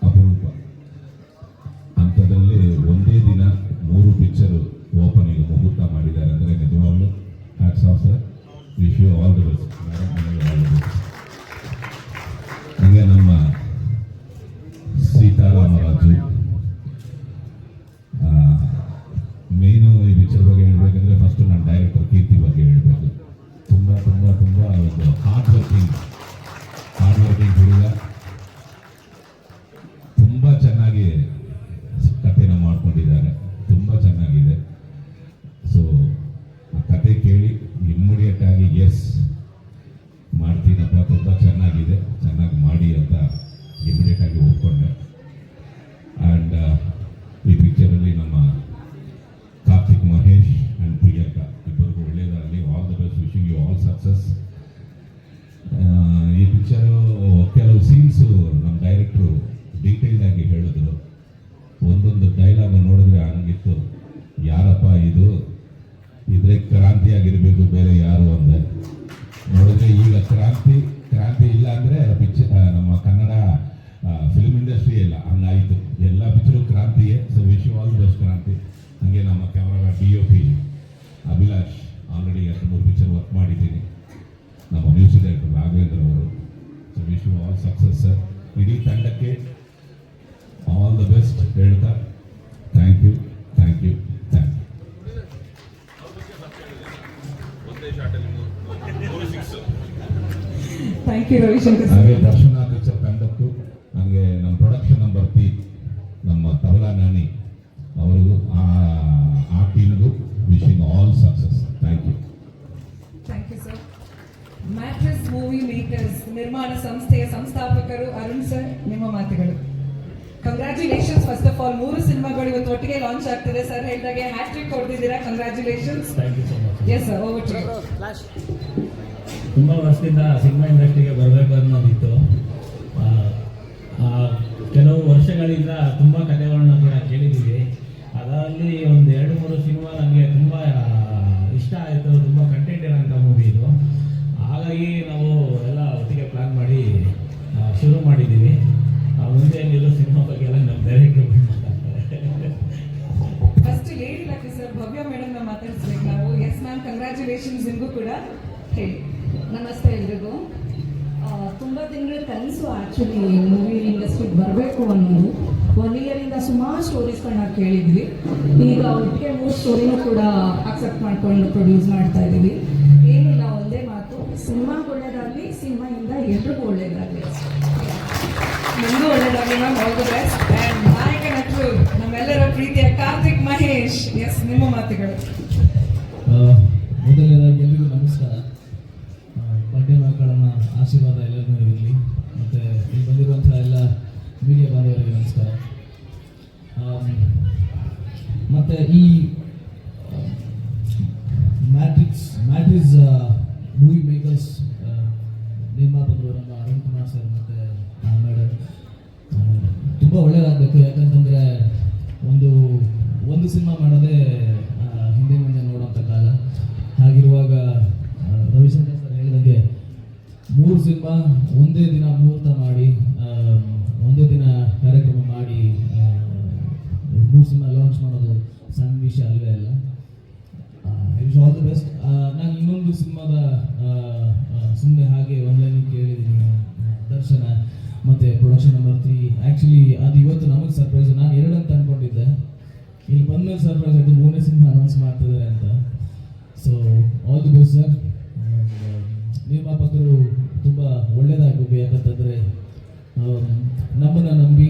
ಅಪರೂಪ. ಅಂಥದ್ರಲ್ಲಿ ಒಂದೇ ದಿನ 3 ಪಿಕ್ಚರು ಓಪನಿಂಗ್ ಮುಹೂರ್ತ ಮಾಡಿದ್ದಾರೆ ಅಂದರೆ ನಿಜವಾಗ್ಲೂ hats off sir. Wish you all the best. ಹೀಗೆ ನಮ್ಮ ಸೀತಾರಾಮರಾಜು ಮೇನು ಈ ಪಿಕ್ಚರ್ ಬಗ್ಗೆ ಹೇಳಬೇಕಂದ್ರೆ ಫಸ್ಟ್ ನಾನು ಡೈರೆಕ್ಟರ್ ಕೀರ್ತಿ ಬಗ್ಗೆ ಹೇಳಬೇಕು. ತುಂಬ ತುಂಬ ತುಂಬ ಒಂದು ಹಾರ್ಡ್ ವರ್ಕಿಂಗ್ ಹುಡುಗ. ತುಂಬ ಚೆನ್ನಾಗಿ ಕಥೆನ ಮಾಡ್ಕೊಂಡಿದ್ದಾರೆ, ತುಂಬ ಚೆನ್ನಾಗಿದೆ. ಸೊ ಆ ಕತೆ ಕೇಳಿ ಇಮ್ಮಿಡಿಯೇಟ್ ಆಗಿ ಎಸ್ ಮಾಡ್ತೀನಪ್ಪ, ತುಂಬ ಚೆನ್ನಾಗಿದೆ, ಚೆನ್ನಾಗಿ ಮಾಡಿ ಅಂತ ಇಮಿಡಿಯೇಟ್ ಆಗಿ ಒಪ್ಕೊಂಡೆ. ಆ್ಯಂಡ್ ಈ ಪಿಕ್ಚರಲ್ಲಿ ನಮ್ಮ ಕಾರ್ತಿಕ್ ಮಹೇಶ್ ಆ್ಯಂಡ್ ಪ್ರಿಯಾಂಕಾ ಇಬ್ಬರಿಗೂ ಒಳ್ಳೆಯದಾಗಲಿ. All the best. Wishing you all success. ಈ ಪಿಕ್ಚರು ಕೆಲವು ಸೀನ್ಸು ನಮ್ಮ ಡೈರೆಕ್ಟ್ರು ಡೀಟೇಲ್ಡ್ ಆಗಿ ಹೇಳಿದ್ರು. ಒಂದೊಂದು ಡೈಲಾಗ್ ನೋಡಿದ್ರೆ ಹಂಗಿತ್ತು, ಯಾರಪ್ಪ ಇದ್ರೆ ಕ್ರಾಂತಿಯಾಗಿರಬೇಕು, ಬೇರೆ ಯಾರು ಅಂದೆ. ನೋಡಿದ್ರೆ ಈಗ ಕ್ರಾಂತಿ ಇಲ್ಲ ಅಂದರೆ ನಮ್ಮ ಕನ್ನಡ ಫಿಲ್ಮ್ ಇಂಡಸ್ಟ್ರಿ ಇಲ್ಲ, ಹಂಗಾಯಿತು. ಎಲ್ಲ ಪಿಕ್ಚರು ಕ್ರಾಂತಿಯೇ. So wish you all the best Kranti. ಹಾಗೆ ನಮ್ಮ camera DOP Abhilash, already 2-3 picture work ಮಾಡಿದ್ದೀನಿ. ನಮ್ಮ ಮ್ಯೂಸಿಕ್ ಡೈರೆಕ್ಟರ್ ರಾಘವೇಂದ್ರ ಅವರು. So wish you all success sir. ಇಡೀ ತಂಡಕ್ಕೆ ಆಲ್ ದ ಬೆಸ್ಟ್ ಹೇಳ್ತಾ thank you. Thank you Ravishankar. ಹಾಗೆ ದರ್ಶನ ಪಿಕ್ಚರ್ ತಂಡಕ್ಕೂ, ಹಾಗೆ ನಮ್ಮ ಪ್ರೊಡಕ್ಷನ್ ನಂಬರ್ 3 ನಮ್ಮ ತಬಲಾ ನಾನಿ ಅವರಿಗೂ, ಆ ಟೀಮ್ಗೂ wishing all success. Thank you sir. Matrix movie makers ನಿರ್ಮಾಣ ಸಂಸ್ಥೆಯ ಸಂಸ್ಥಾಪಕರು ಅರುಣ್ ಸರ್, ನಿಮ್ಮ ಮಾತುಗಳು. Congratulations first of all. 3 ಸಿನಿಮಾಗಳು ಇವತ್ತು ಒಟ್ಟಿಗೆ ಲಾಂಚ್ ಆಗ್ತಿದೆ. ಸರ್ ಹೇಳಿದಾಗೆ ಹ್ಯಾಟ್ರಿಕ್ ಹೊಡೆದಿದ್ದೀರಾ, congratulations. Yes sir, over to you. ತುಂಬ ವರ್ಷದಿಂದ ಸಿನಿಮಾ ಇಂಡಸ್ಟ್ರಿಗೆ ಬರಬೇಕು ಅನ್ನೋದಿತ್ತು. ಕೆಲವು ವರ್ಷಗಳಿಂದ ತುಂಬ ಕಥೆಗಳನ್ನ ಕೂಡ ಕೇಳಿದ್ದೀವಿ. ಅದರಲ್ಲಿ ಒಂದು 2-3 ಸಿನಿಮಾ ನನಗೆ ತುಂಬ ಇಷ್ಟ ಆಯಿತು. ತುಂಬ ಕಂಟೆಂಟ್ ಇರೋಂಥ ಮೂವಿ ಇದು. ಹಾಗಾಗಿ ನಾವು ಎಲ್ಲ ಒಟ್ಟಿಗೆ ಪ್ಲ್ಯಾನ್ ಮಾಡಿ ಶುರು ಮಾಡಿದ್ದೀವಿ. ಮುಂದೆ ಏನಿರೋ ಸಿನಿಮಾ ಬಗ್ಗೆ ಎಲ್ಲ ನಮ್ಮ ಡೈರೆಕ್ಟರ್ ಮಾತಾಡ್ತಾರೆ. ಫಸ್ಟ್ ಲೇಡಿ ಲಕ್ಕಿ ಸರ್, ಭವ್ಯ ಮೇಡಮ್ನ ಮಾತಾಡಿಸ್ಬೇಕು ನಾವು. ಎಸ್ ಮ್ಯಾಮ್, ಕಂಗ್ರ್ಯಾಚುಲೇಷನ್ಸ್ ನಿಮಗೂ ಕೂಡ. ಹೇಳಿ. ನಮಸ್ತೆ ಎಲ್ರಿಗೂ. ತುಂಬ ತಿಂಗಳ ಕನಸು ಆ್ಯಕ್ಚುಲಿ ಮೂವಿ ಇಂಡಸ್ಟ್ರಿಗೆ ಬರಬೇಕು ಅನ್ನೋದು. 1 ಇಯರಿಂದ ಸುಮಾರು ಸ್ಟೋರೀಸ್ಗಳನ್ನ ಕೇಳಿದ್ವಿ. ಈಗ ಒಟ್ಟಿಗೆ 3 ಸ್ಟೋರಿನೂ ಕೂಡ ಅಕ್ಸೆಪ್ಟ್ ಮಾಡ್ಕೊಂಡು ಪ್ರೊಡ್ಯೂಸ್ ಮಾಡ್ತಾ ಇದ್ದೀವಿ. ಏನಿಲ್ಲ, ಒಂದೇ ಮಾತು, ಸಿನಿಮಾಗೆ ಒಳ್ಳೇದಾಗಲಿ, ಸಿನಿಮಾಯಿಂದ ಎಲ್ರಿಗೂ ಒಳ್ಳೇದಾಗಲಿ. ನಿಮಗೂ ಒಳ್ಳೇದಾಗಲಿ ma'am. All the best. And ನಾಯಕ ನಟರು ನಮ್ಮೆಲ್ಲರ ಪ್ರೀತಿಯ ಕಾರ್ತಿಕ್ ಮಹೇಶ್, ಎಸ್ ನಿಮ್ಮ ಮಾತುಗಳು. ಮೊದಲನೇದಾಗಿ ಎಲ್ರಿಗೂ ನಮಸ್ಕಾರ. ಬರ್ಡೇ ಮಕ್ಕಳನ್ನ ಆಶೀರ್ವಾದ ಎಲ್ಲರಿಗೂ ಇರಲಿ. ಮತ್ತು ಇಲ್ಲಿ ಬಂದಿರುವಂಥ ಎಲ್ಲ ಮೀಡಿಯಾ ಬಾಂಧವರಿಗೆ ನಮಸ್ಕಾರ. ಮತ್ತು ಈ ಮ್ಯಾಟ್ರಿಸ್ ಮೂವಿ ಮೇಕರ್ಸ್ ನಿರ್ಮಾಪಕರು ನಮ್ಮ ಅರುಣ್ ಕುಮಾರ್ ಸರ್ ಮತ್ತು ಮೇಡಮ್ ತುಂಬ ಒಳ್ಳೆಯದಾಗಬೇಕು. ಯಾಕಂತಂದರೆ ಒಂದು ಸಿನಿಮಾ ಮಾಡೋದೇ ಹಿಂದೆ ಮುಂದೆ ನೋಡೋಂಥ ಕಾಲ. ಹಾಗಿರುವಾಗ ರವಿಶಂಕರ್ ಸರ್ ಹೇಳಿದಂಗೆ 3 ಸಿನಿಮಾ ಒಂದೇ ದಿನ ಮುಹೂರ್ತ ಮಾಡಿ, ಒಂದೇ ದಿನ ಕಾರ್ಯಕ್ರಮ ಮಾಡಿ 3 ಸಿನಿಮಾ ಲಾಂಚ್ ಮಾಡೋದು ಸಣ್ಣ ವಿಷಯ ಅಲ್ವೇ ಅಲ್ಲ. Wish all the best. ನಾನು ಇನ್ನೊಂದು ಸಿನಿಮಾದ ಸುಮ್ಮನೆ ಹಾಗೆ ಆನ್ಲೈನ್ ಕೇಳಿದ್ದೀನಿ, ದರ್ಶನ ಮತ್ತು ಪ್ರೊಡಕ್ಷನ್ ನಂಬರ್ 3. ಆ್ಯಕ್ಚುಲಿ ಅದು ಇವತ್ತು ನಮಗೆ ಸರ್ಪ್ರೈಸ್. ನಾನು 2 ಅಂತ ಅಂದ್ಕೊಂಡಿದ್ದೆ. ಇಲ್ಲಿ ಬಂದಮೇಲೆ ಸರ್ಪ್ರೈಸ್ ಆಯಿತು, 3ನೇ ಸಿನಿಮಾ ಅನೌನ್ಸ್ ಮಾಡ್ತಿದ್ದಾರೆ ಅಂತ. So all the best sir. ನಿರ್ಮಾಪಕರು ತುಂಬ ಒಳ್ಳೆಯದಾಗಬೇಕು. ಯಾಕಂತಂದರೆ ನಮ್ಮನ್ನು ನಂಬಿ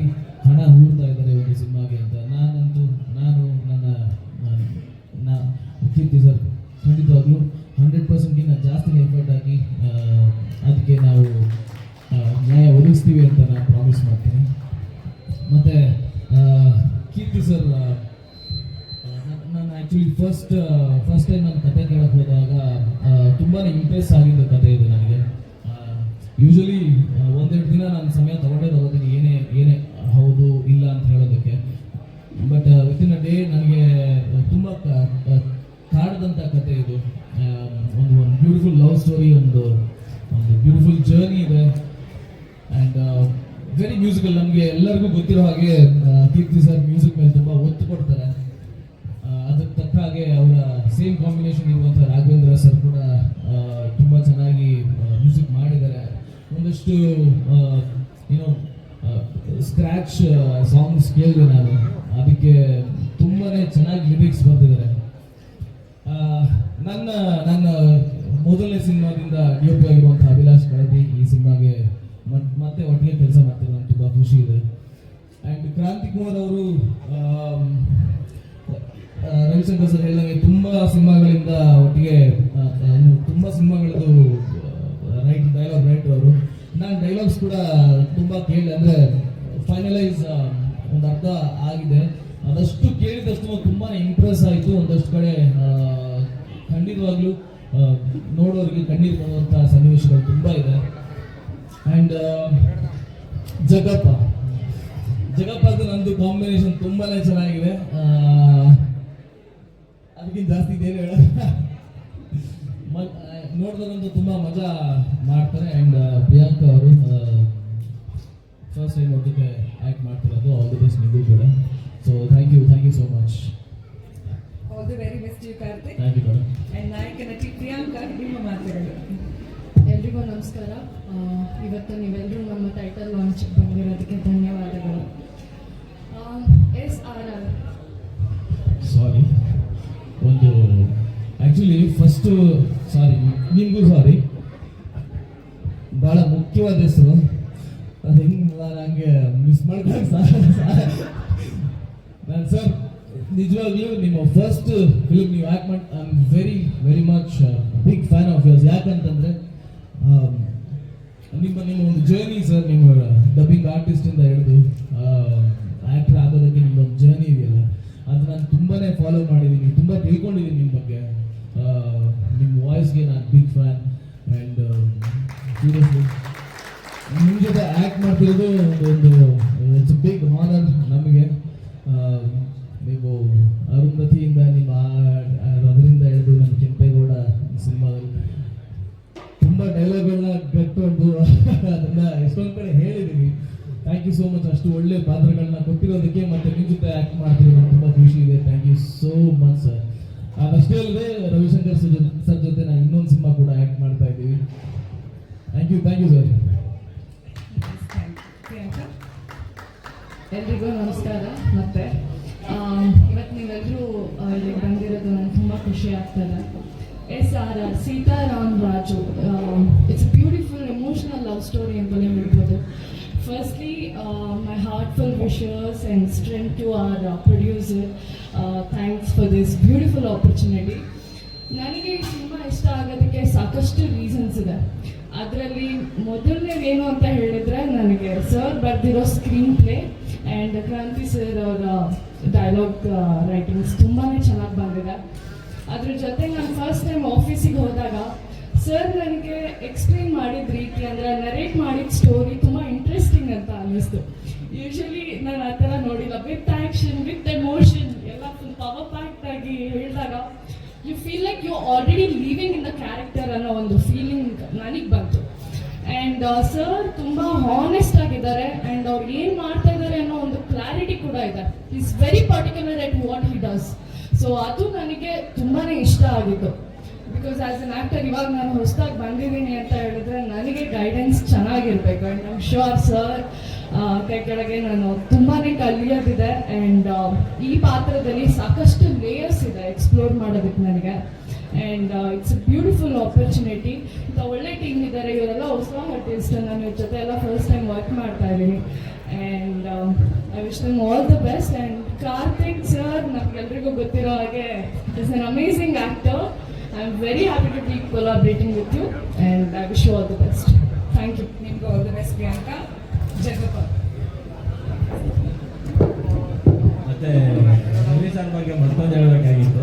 ಹಣ ಹೂಡ್ತಾ ಇದ್ದಾರೆ ಒಂದು ಸಿನಿಮಾಗೆ ಅಂತ. ನಾನು ನನ್ನ ಕೀರ್ತಿ ಸರ್ ಖಂಡಿತವಾಗ್ಲೂ 100%ಗಿಂತ ಜಾಸ್ತಿನೇ ಎಫರ್ಟ್ ಹಾಕಿ ಅದಕ್ಕೆ ನಾವು ನ್ಯಾಯ ಒದಗಿಸ್ತೀವಿ ಅಂತ ನಾನು ಪ್ರಾಮಿಸ್ ಮಾಡ್ತೀನಿ. ಮತ್ತು ಕೀರ್ತಿ ಸರ್, ನಾನು ಆ್ಯಕ್ಚುಲಿ ಫಸ್ಟ್ ಟೈಮ್ ನಾನು ಕತೆ ಕೇಳಕ್ಕೆ ಹೋದಾಗ ತುಂಬಾ ಇಂಪ್ರೆಸ್ ಆಗಿದ್ದ ಕತೆ ಇದು ನನಗೆ. ಯೂಶಲಿ 1-2 ದಿನ ನಾನು ಸಮಯ ತಗೊಳ್ಳೋದಕ್ಕೆ ಏನೇ ಹೌದು ಇಲ್ಲ ಅಂತ ಹೇಳೋದಕ್ಕೆ. ಬಟ್ ವಿತಿನ್ ಅ ಡೇ ನನಗೆ ತುಂಬ ಕಾಡ್ದಂಥ ಕತೆ ಇದು. ಒಂದು ಬ್ಯೂಟಿಫುಲ್ ಲವ್ ಸ್ಟೋರಿ, ಒಂದು ಬ್ಯೂಟಿಫುಲ್ ಜರ್ನಿ ಇದೆ. And very musical. ನಮಗೆ ಎಲ್ಲರಿಗೂ ಗೊತ್ತಿರೋ ಹಾಗೆ ಕೀರ್ತಿ ಸರ್ ಮ್ಯೂಸಿಕ್ ಮೇಲೆ ತುಂಬ ಒತ್ತು ಕೊಡ್ತಾರೆ. ಅದಕ್ಕೆ ತಕ್ಕ ಹಾಗೆ ಅವರ ಸೇಮ್ ಕಾಂಬಿನೇಷನ್ ಇರುವಂಥ ರಾಘವೇಂದ್ರ ಸರ್ ಕೂಡ ತುಂಬ ಚೆನ್ನಾಗಿ ಮ್ಯೂಸಿಕ್ ಮಾಡಿದ್ದಾರೆ. ಒಂದಷ್ಟು ಏನೋ ಸ್ಕ್ರ್ಯಾಚ್ ಸಾಂಗ್ಸ್ ಕೇಳಿದೆ ನಾನು, ಅದಕ್ಕೆ ತುಂಬಾ ಚೆನ್ನಾಗಿ ಲಿರಿಕ್ಸ್ ಬರ್ತಿದ್ದಾರೆ. ನನ್ನ ಮೊದಲನೇ ಸಿನಿಮಾದಿಂದ ಡಿ.ಒ.ಪಿ ಆಗಿರುವಂಥ ಅಭಿಲಾಷ್ ಕಳದಿ ಈ ಸಿನಿಮಾಗೆ ಮತ್ತೆ ಒಟ್ಟಿಗೆ ಕೆಲಸ ಮಾಡ್ತಾರೆ, ನನಗೆ ತುಂಬ ಖುಷಿ ಇದೆ. ಆ್ಯಂಡ್ ಕ್ರಾಂತಿ ಕುಮಾರ್ ಅವರು ರವಿಶಂಕರ್ ಸರ್ ಹೇಳಿದಂಗೆ ತುಂಬ ಸಿನಿಮಾಗಳಿಂದ ಒಟ್ಟಿಗೆ ತುಂಬ ಸಿನಿಮಾಗಳದ್ದು ಡೈಲಾಗ್ ರೈಟರ್ ಅವರು. ನಾನು ಡೈಲಾಗ್ಸ್ ಕೂಡ ತುಂಬ ಕೇಳಿ, ಅಂದರೆ ಫೈನಲೈಸ್ ಒಂದು ಅರ್ಧ ಆಗಿದೆ, ಅದಷ್ಟು ಕೇಳಿದಷ್ಟು ತುಂಬಾ ಇಂಪ್ರೆಸ್ ಆಯಿತು. ಒಂದಷ್ಟು ಕಡೆ ಖಂಡಿತವಾಗ್ಲೂ ನೋಡೋರಿಗೆ ಕಣ್ಣೀರು ಬರುವಂಥ ಸನ್ನಿವೇಶಗಳು ತುಂಬ ಇದೆ. ಆ್ಯಂಡ್ ಜಗಪ್ಪದು ನಂದು ಕಾಂಬಿನೇಷನ್ ತುಂಬಾ ಚೆನ್ನಾಗಿದೆ. ಅದಕ್ಕಿಂತ ಜಾಸ್ತಿ ಏನು ಹೇಳೋದು, ನೋಡಿದ್ರಂತೂ ತುಂಬ ಮಜಾ ಮಾಡ್ತಾರೆ. ಆ್ಯಂಡ್ ಪ್ರಿಯಾಂಕಾ ಅವರು ಫಸ್ಟ್ ಟೈಮ್ ಒಟ್ಟಿಗೆ ಆ್ಯಕ್ಟ್ ಮಾಡ್ತಿರೋದು. ಆಲ್ ದಿ ಬೆಸ್ಟ್ ನಿಮಗೂ ಕೂಡ. So thank you so much. All the very best you Karthik. Thank you madam. And ನಾಯಕ ನಟಿ ಪ್ರಿಯಾಂಕಾ, ನಿಮ್ಮ ಮಾತುಗಳು. ಎಲ್ರಿಗೂ ನಮಸ್ಕಾರ. ಇವತ್ತು ನೀವೆಲ್ಲರೂ ನಮ್ಮ ಟೈಟಲ್ ಲಾಂಚ್ಗೆ ಬಂದಿರೋದಕ್ಕೆ ಧನ್ಯವಾದಗಳು. SRR ಸಾರಿ, ಒಂದು ಆ್ಯಕ್ಚುಲಿ ಫಸ್ಟು ಸಾರಿ, ನಿಮಗೂ ಸಾರಿ, ಭಾಳ ಮುಖ್ಯವಾದ ಹೆಸರು, ಅದು ಹಿಂಗೆ ನಾನು ಹಂಗೆ ಮಿಸ್ ಮಾಡ್ಕೊಂಡು ನಾನು ಸರ್ ನಿಜವಾಗ್ಲೂ ನಿಮ್ಮ ಫಸ್ಟ್ ಫಿಲ್ಮ್ ನೀವು ಆ್ಯಕ್ಟ್ ಮಾಡಿ I am very much big fan of yours. ಯಾಕಂತಂದರೆ ನಿಮ್ಮ ಒಂದು ಜರ್ನಿ ಸರ್, ನಿಮ್ಮ ಡಬ್ಬಿಂಗ್ ಆರ್ಟಿಸ್ಟಿಂದ ಹಿಡಿದು ಆ್ಯಕ್ಟರ್ ಆಗೋದಕ್ಕೆ ನಿಮ್ಮೊಂದು ಜರ್ನಿ ಇದೆಯಲ್ಲ, ಅದು ನಾನು ತುಂಬಾ ಫಾಲೋ ಮಾಡಿದ್ದೀನಿ, ತುಂಬ ತಿಳ್ಕೊಂಡಿದ್ದೀನಿ ನಿಮ್ಮ ಬಗ್ಗೆ. ನಿಮ್ಮ ವಾಯ್ಸ್ಗೆ ನಾನು ಬಿಗ್ ಫ್ಯಾನ್. ಆ್ಯಂಡ್ ಸೀರಿಯಸ್ಲಿ ನಿಮ್ಮ ಜೊತೆ ಆ್ಯಕ್ಟ್ ಮಾಡ್ತಿರೋದು ಒಂದು ಇಟ್ಸ್ ಬಿಗ್ ಹಾನರ್ ನಮಗೆ. ನೀವು ಅರುಂಧತಿಯಿಂದ ನಿಮ್ಮ ಅದರಿಂದ ಹಿಡಿದು ನಮ್ಮ ಕೆಂಪೇಗೌಡ ಸಿನಿಮಾದಲ್ಲಿ ತುಂಬ ಡೈಲಾಗ್ಗಳನ್ನ ಕಟ್ಕೊಂಡು ಅದನ್ನ ಎಷ್ಟೊಂದು ಕಡೆ ಹೇಳಿದ್ದೀವಿ. ಥ್ಯಾಂಕ್ ಯು ಸೋ ಮಚ್, ಅಷ್ಟು ಒಳ್ಳೆ ಪಾತ್ರಗಳನ್ನ ಕೊಟ್ಟಿರೋದಕ್ಕೆ. ಮತ್ತು ನಿಮ್ಮ ಜೊತೆ ಆ್ಯಕ್ಟ್ ಮಾಡ್ತಿರೋದು ತುಂಬ ಖುಷಿ ಇದೆ. Thank you so much sir. ಅದಷ್ಟೇ ಅಲ್ಲದೆ ರವಿಶಂಕರ್ ಸರ್ ಜೊತೆ ನಾನು ಇನ್ನೊಂದು ಸಿನಿಮಾ ಕೂಡ ಆ್ಯಕ್ಟ್ ಮಾಡ್ತಾ ಇದ್ದೀವಿ. Thank you sir. ಪ್ರಿಯಾಂಕಾ, ಎಲ್ರಿಗೂ ನಮಸ್ಕಾರ. ಮತ್ತೆ ಇವತ್ತು ನೀವೆಲ್ಲರೂ ಇಲ್ಲಿಗೆ ಬಂದಿರೋದು ನನಗೆ ತುಂಬ ಖುಷಿ ಆಗ್ತದೆ. SRR Sitaram Raju, it's beautiful emotional love story ಅಂತಲೇ ಹೇಳ್ಬೋದು. Firstly my heartful wishes and strength to our producer. Thanks for this beautiful opportunity. ನನಗೆ ಈ ಸಿನಿಮಾ ಇಷ್ಟ ಆಗೋದಕ್ಕೆ ಸಾಕಷ್ಟು ರೀಸನ್ಸ್ ಇದೆ. ಅದರಲ್ಲಿ ಮೊದಲನೇದೇನು ಅಂತ ಹೇಳಿದರೆ, ನನಗೆ ಸರ್ ಬರೆದಿರೋ ಸ್ಕ್ರೀನ್ ಪ್ಲೇ ಆ್ಯಂಡ್ ಕ್ರಾಂತಿ ಸರ್ ಅವರ ಡೈಲಾಗ್ ರೈಟಿಂಗ್ಸ್ ತುಂಬಾ ಚೆನ್ನಾಗಿ ಬಂದಿದೆ. ಅದ್ರ ಜೊತೆ ನಾನು ಫಸ್ಟ್ ಟೈಮ್ ಆಫೀಸಿಗೆ ಹೋದಾಗ ಸರ್ ನನಗೆ ಎಕ್ಸ್ಪ್ಲೇನ್ ಮಾಡಿದ ರೀತಿ, ಅಂದರೆ ನರೇಟ್ ಮಾಡಿದ ಸ್ಟೋರಿ ತುಂಬ ಇಂಟ್ರೆಸ್ಟಿಂಗ್ ಅಂತ ಅನ್ನಿಸ್ತು. ಯೂಶಲಿ ನಾನು ಆ ಥರ ನೋಡಿಲ್ಲ. ವಿತ್ ಆ್ಯಕ್ಷನ್, ವಿತ್ ಎಮೋಷನ್ ಎಲ್ಲ ಫುಲ್ ಪವರ್ ಪ್ಯಾಕ್ಡ್ ಆಗಿ ಹೇಳಿದಾಗ you feel like you already living in the character ಅನ್ನೋ ಒಂದು ಫೀಲಿಂಗ್ ನನಗೆ ಬಂತು. ಆ್ಯಂಡ್ ಸರ್ ತುಂಬ ಹಾನೆಸ್ಟ್ ಆಗಿದ್ದಾರೆ ಆ್ಯಂಡ್ ಅವ್ರು ಏನು ಮಾಡ್ತಾ ಇದ್ದಾರೆ ಅನ್ನೋ ಒಂದು ಕ್ಲಾರಿಟಿ ಕೂಡ ಇದೆ. Is very particular at what he does. So ಅದು ನನಗೆ ತುಂಬಾ ಇಷ್ಟ ಆಗಿತ್ತು. ಬಿಕಾಸ್ ಆ್ಯಸ್ ಅನ್ ಆ್ಯಕ್ಟರ್ ಇವಾಗ ನಾನು ಹೊಸದಾಗಿ ಬಂದಿದ್ದೀನಿ ಅಂತ ಹೇಳಿದ್ರೆ ನನಗೆ ಗೈಡೆನ್ಸ್ ಚೆನ್ನಾಗಿರ್ಬೇಕು. And I am sure sir ಕೈ ಕೆಳಗೆ ನಾನು ತುಂಬಾ ಕಲಿಯೋದಿದೆ. ಆ್ಯಂಡ್ ಈ ಪಾತ್ರದಲ್ಲಿ ಸಾಕಷ್ಟು ಲೇಯರ್ಸ್ ಇದೆ ಎಕ್ಸ್ಪ್ಲೋರ್ ಮಾಡೋದಕ್ಕೆ ನನಗೆ. And it's a beautiful opportunity. ಇಂಥ ಒಳ್ಳೆ ಟೀಮ್ ಇದ್ದಾರೆ, ಇವರೆಲ್ಲ ಹೊಸ ಆರ್ಟಿಸ್ಟ್. ನಾನು ಇವ್ರ ಜೊತೆ ಎಲ್ಲ ಫಸ್ಟ್ ಟೈಮ್ ವರ್ಕ್ ಮಾಡ್ತಾ ಇದ್ದೀನಿ. And I wish them all the best. And Karthik sir ನಮಗೆಲ್ರಿಗೂ ಗೊತ್ತಿರೋ ಹಾಗೆ is an amazing actor. I am very happy to be collaborating with you and I wish you all the best. Thank you. ನಿಮ್ಗೂ all the best Priyanka. Jagappa, ಮತ್ತೆ Ravi sir ಬಗ್ಗೆ ಮತ್ತೊಂದು ಹೇಳಬೇಕಾಗಿತ್ತು.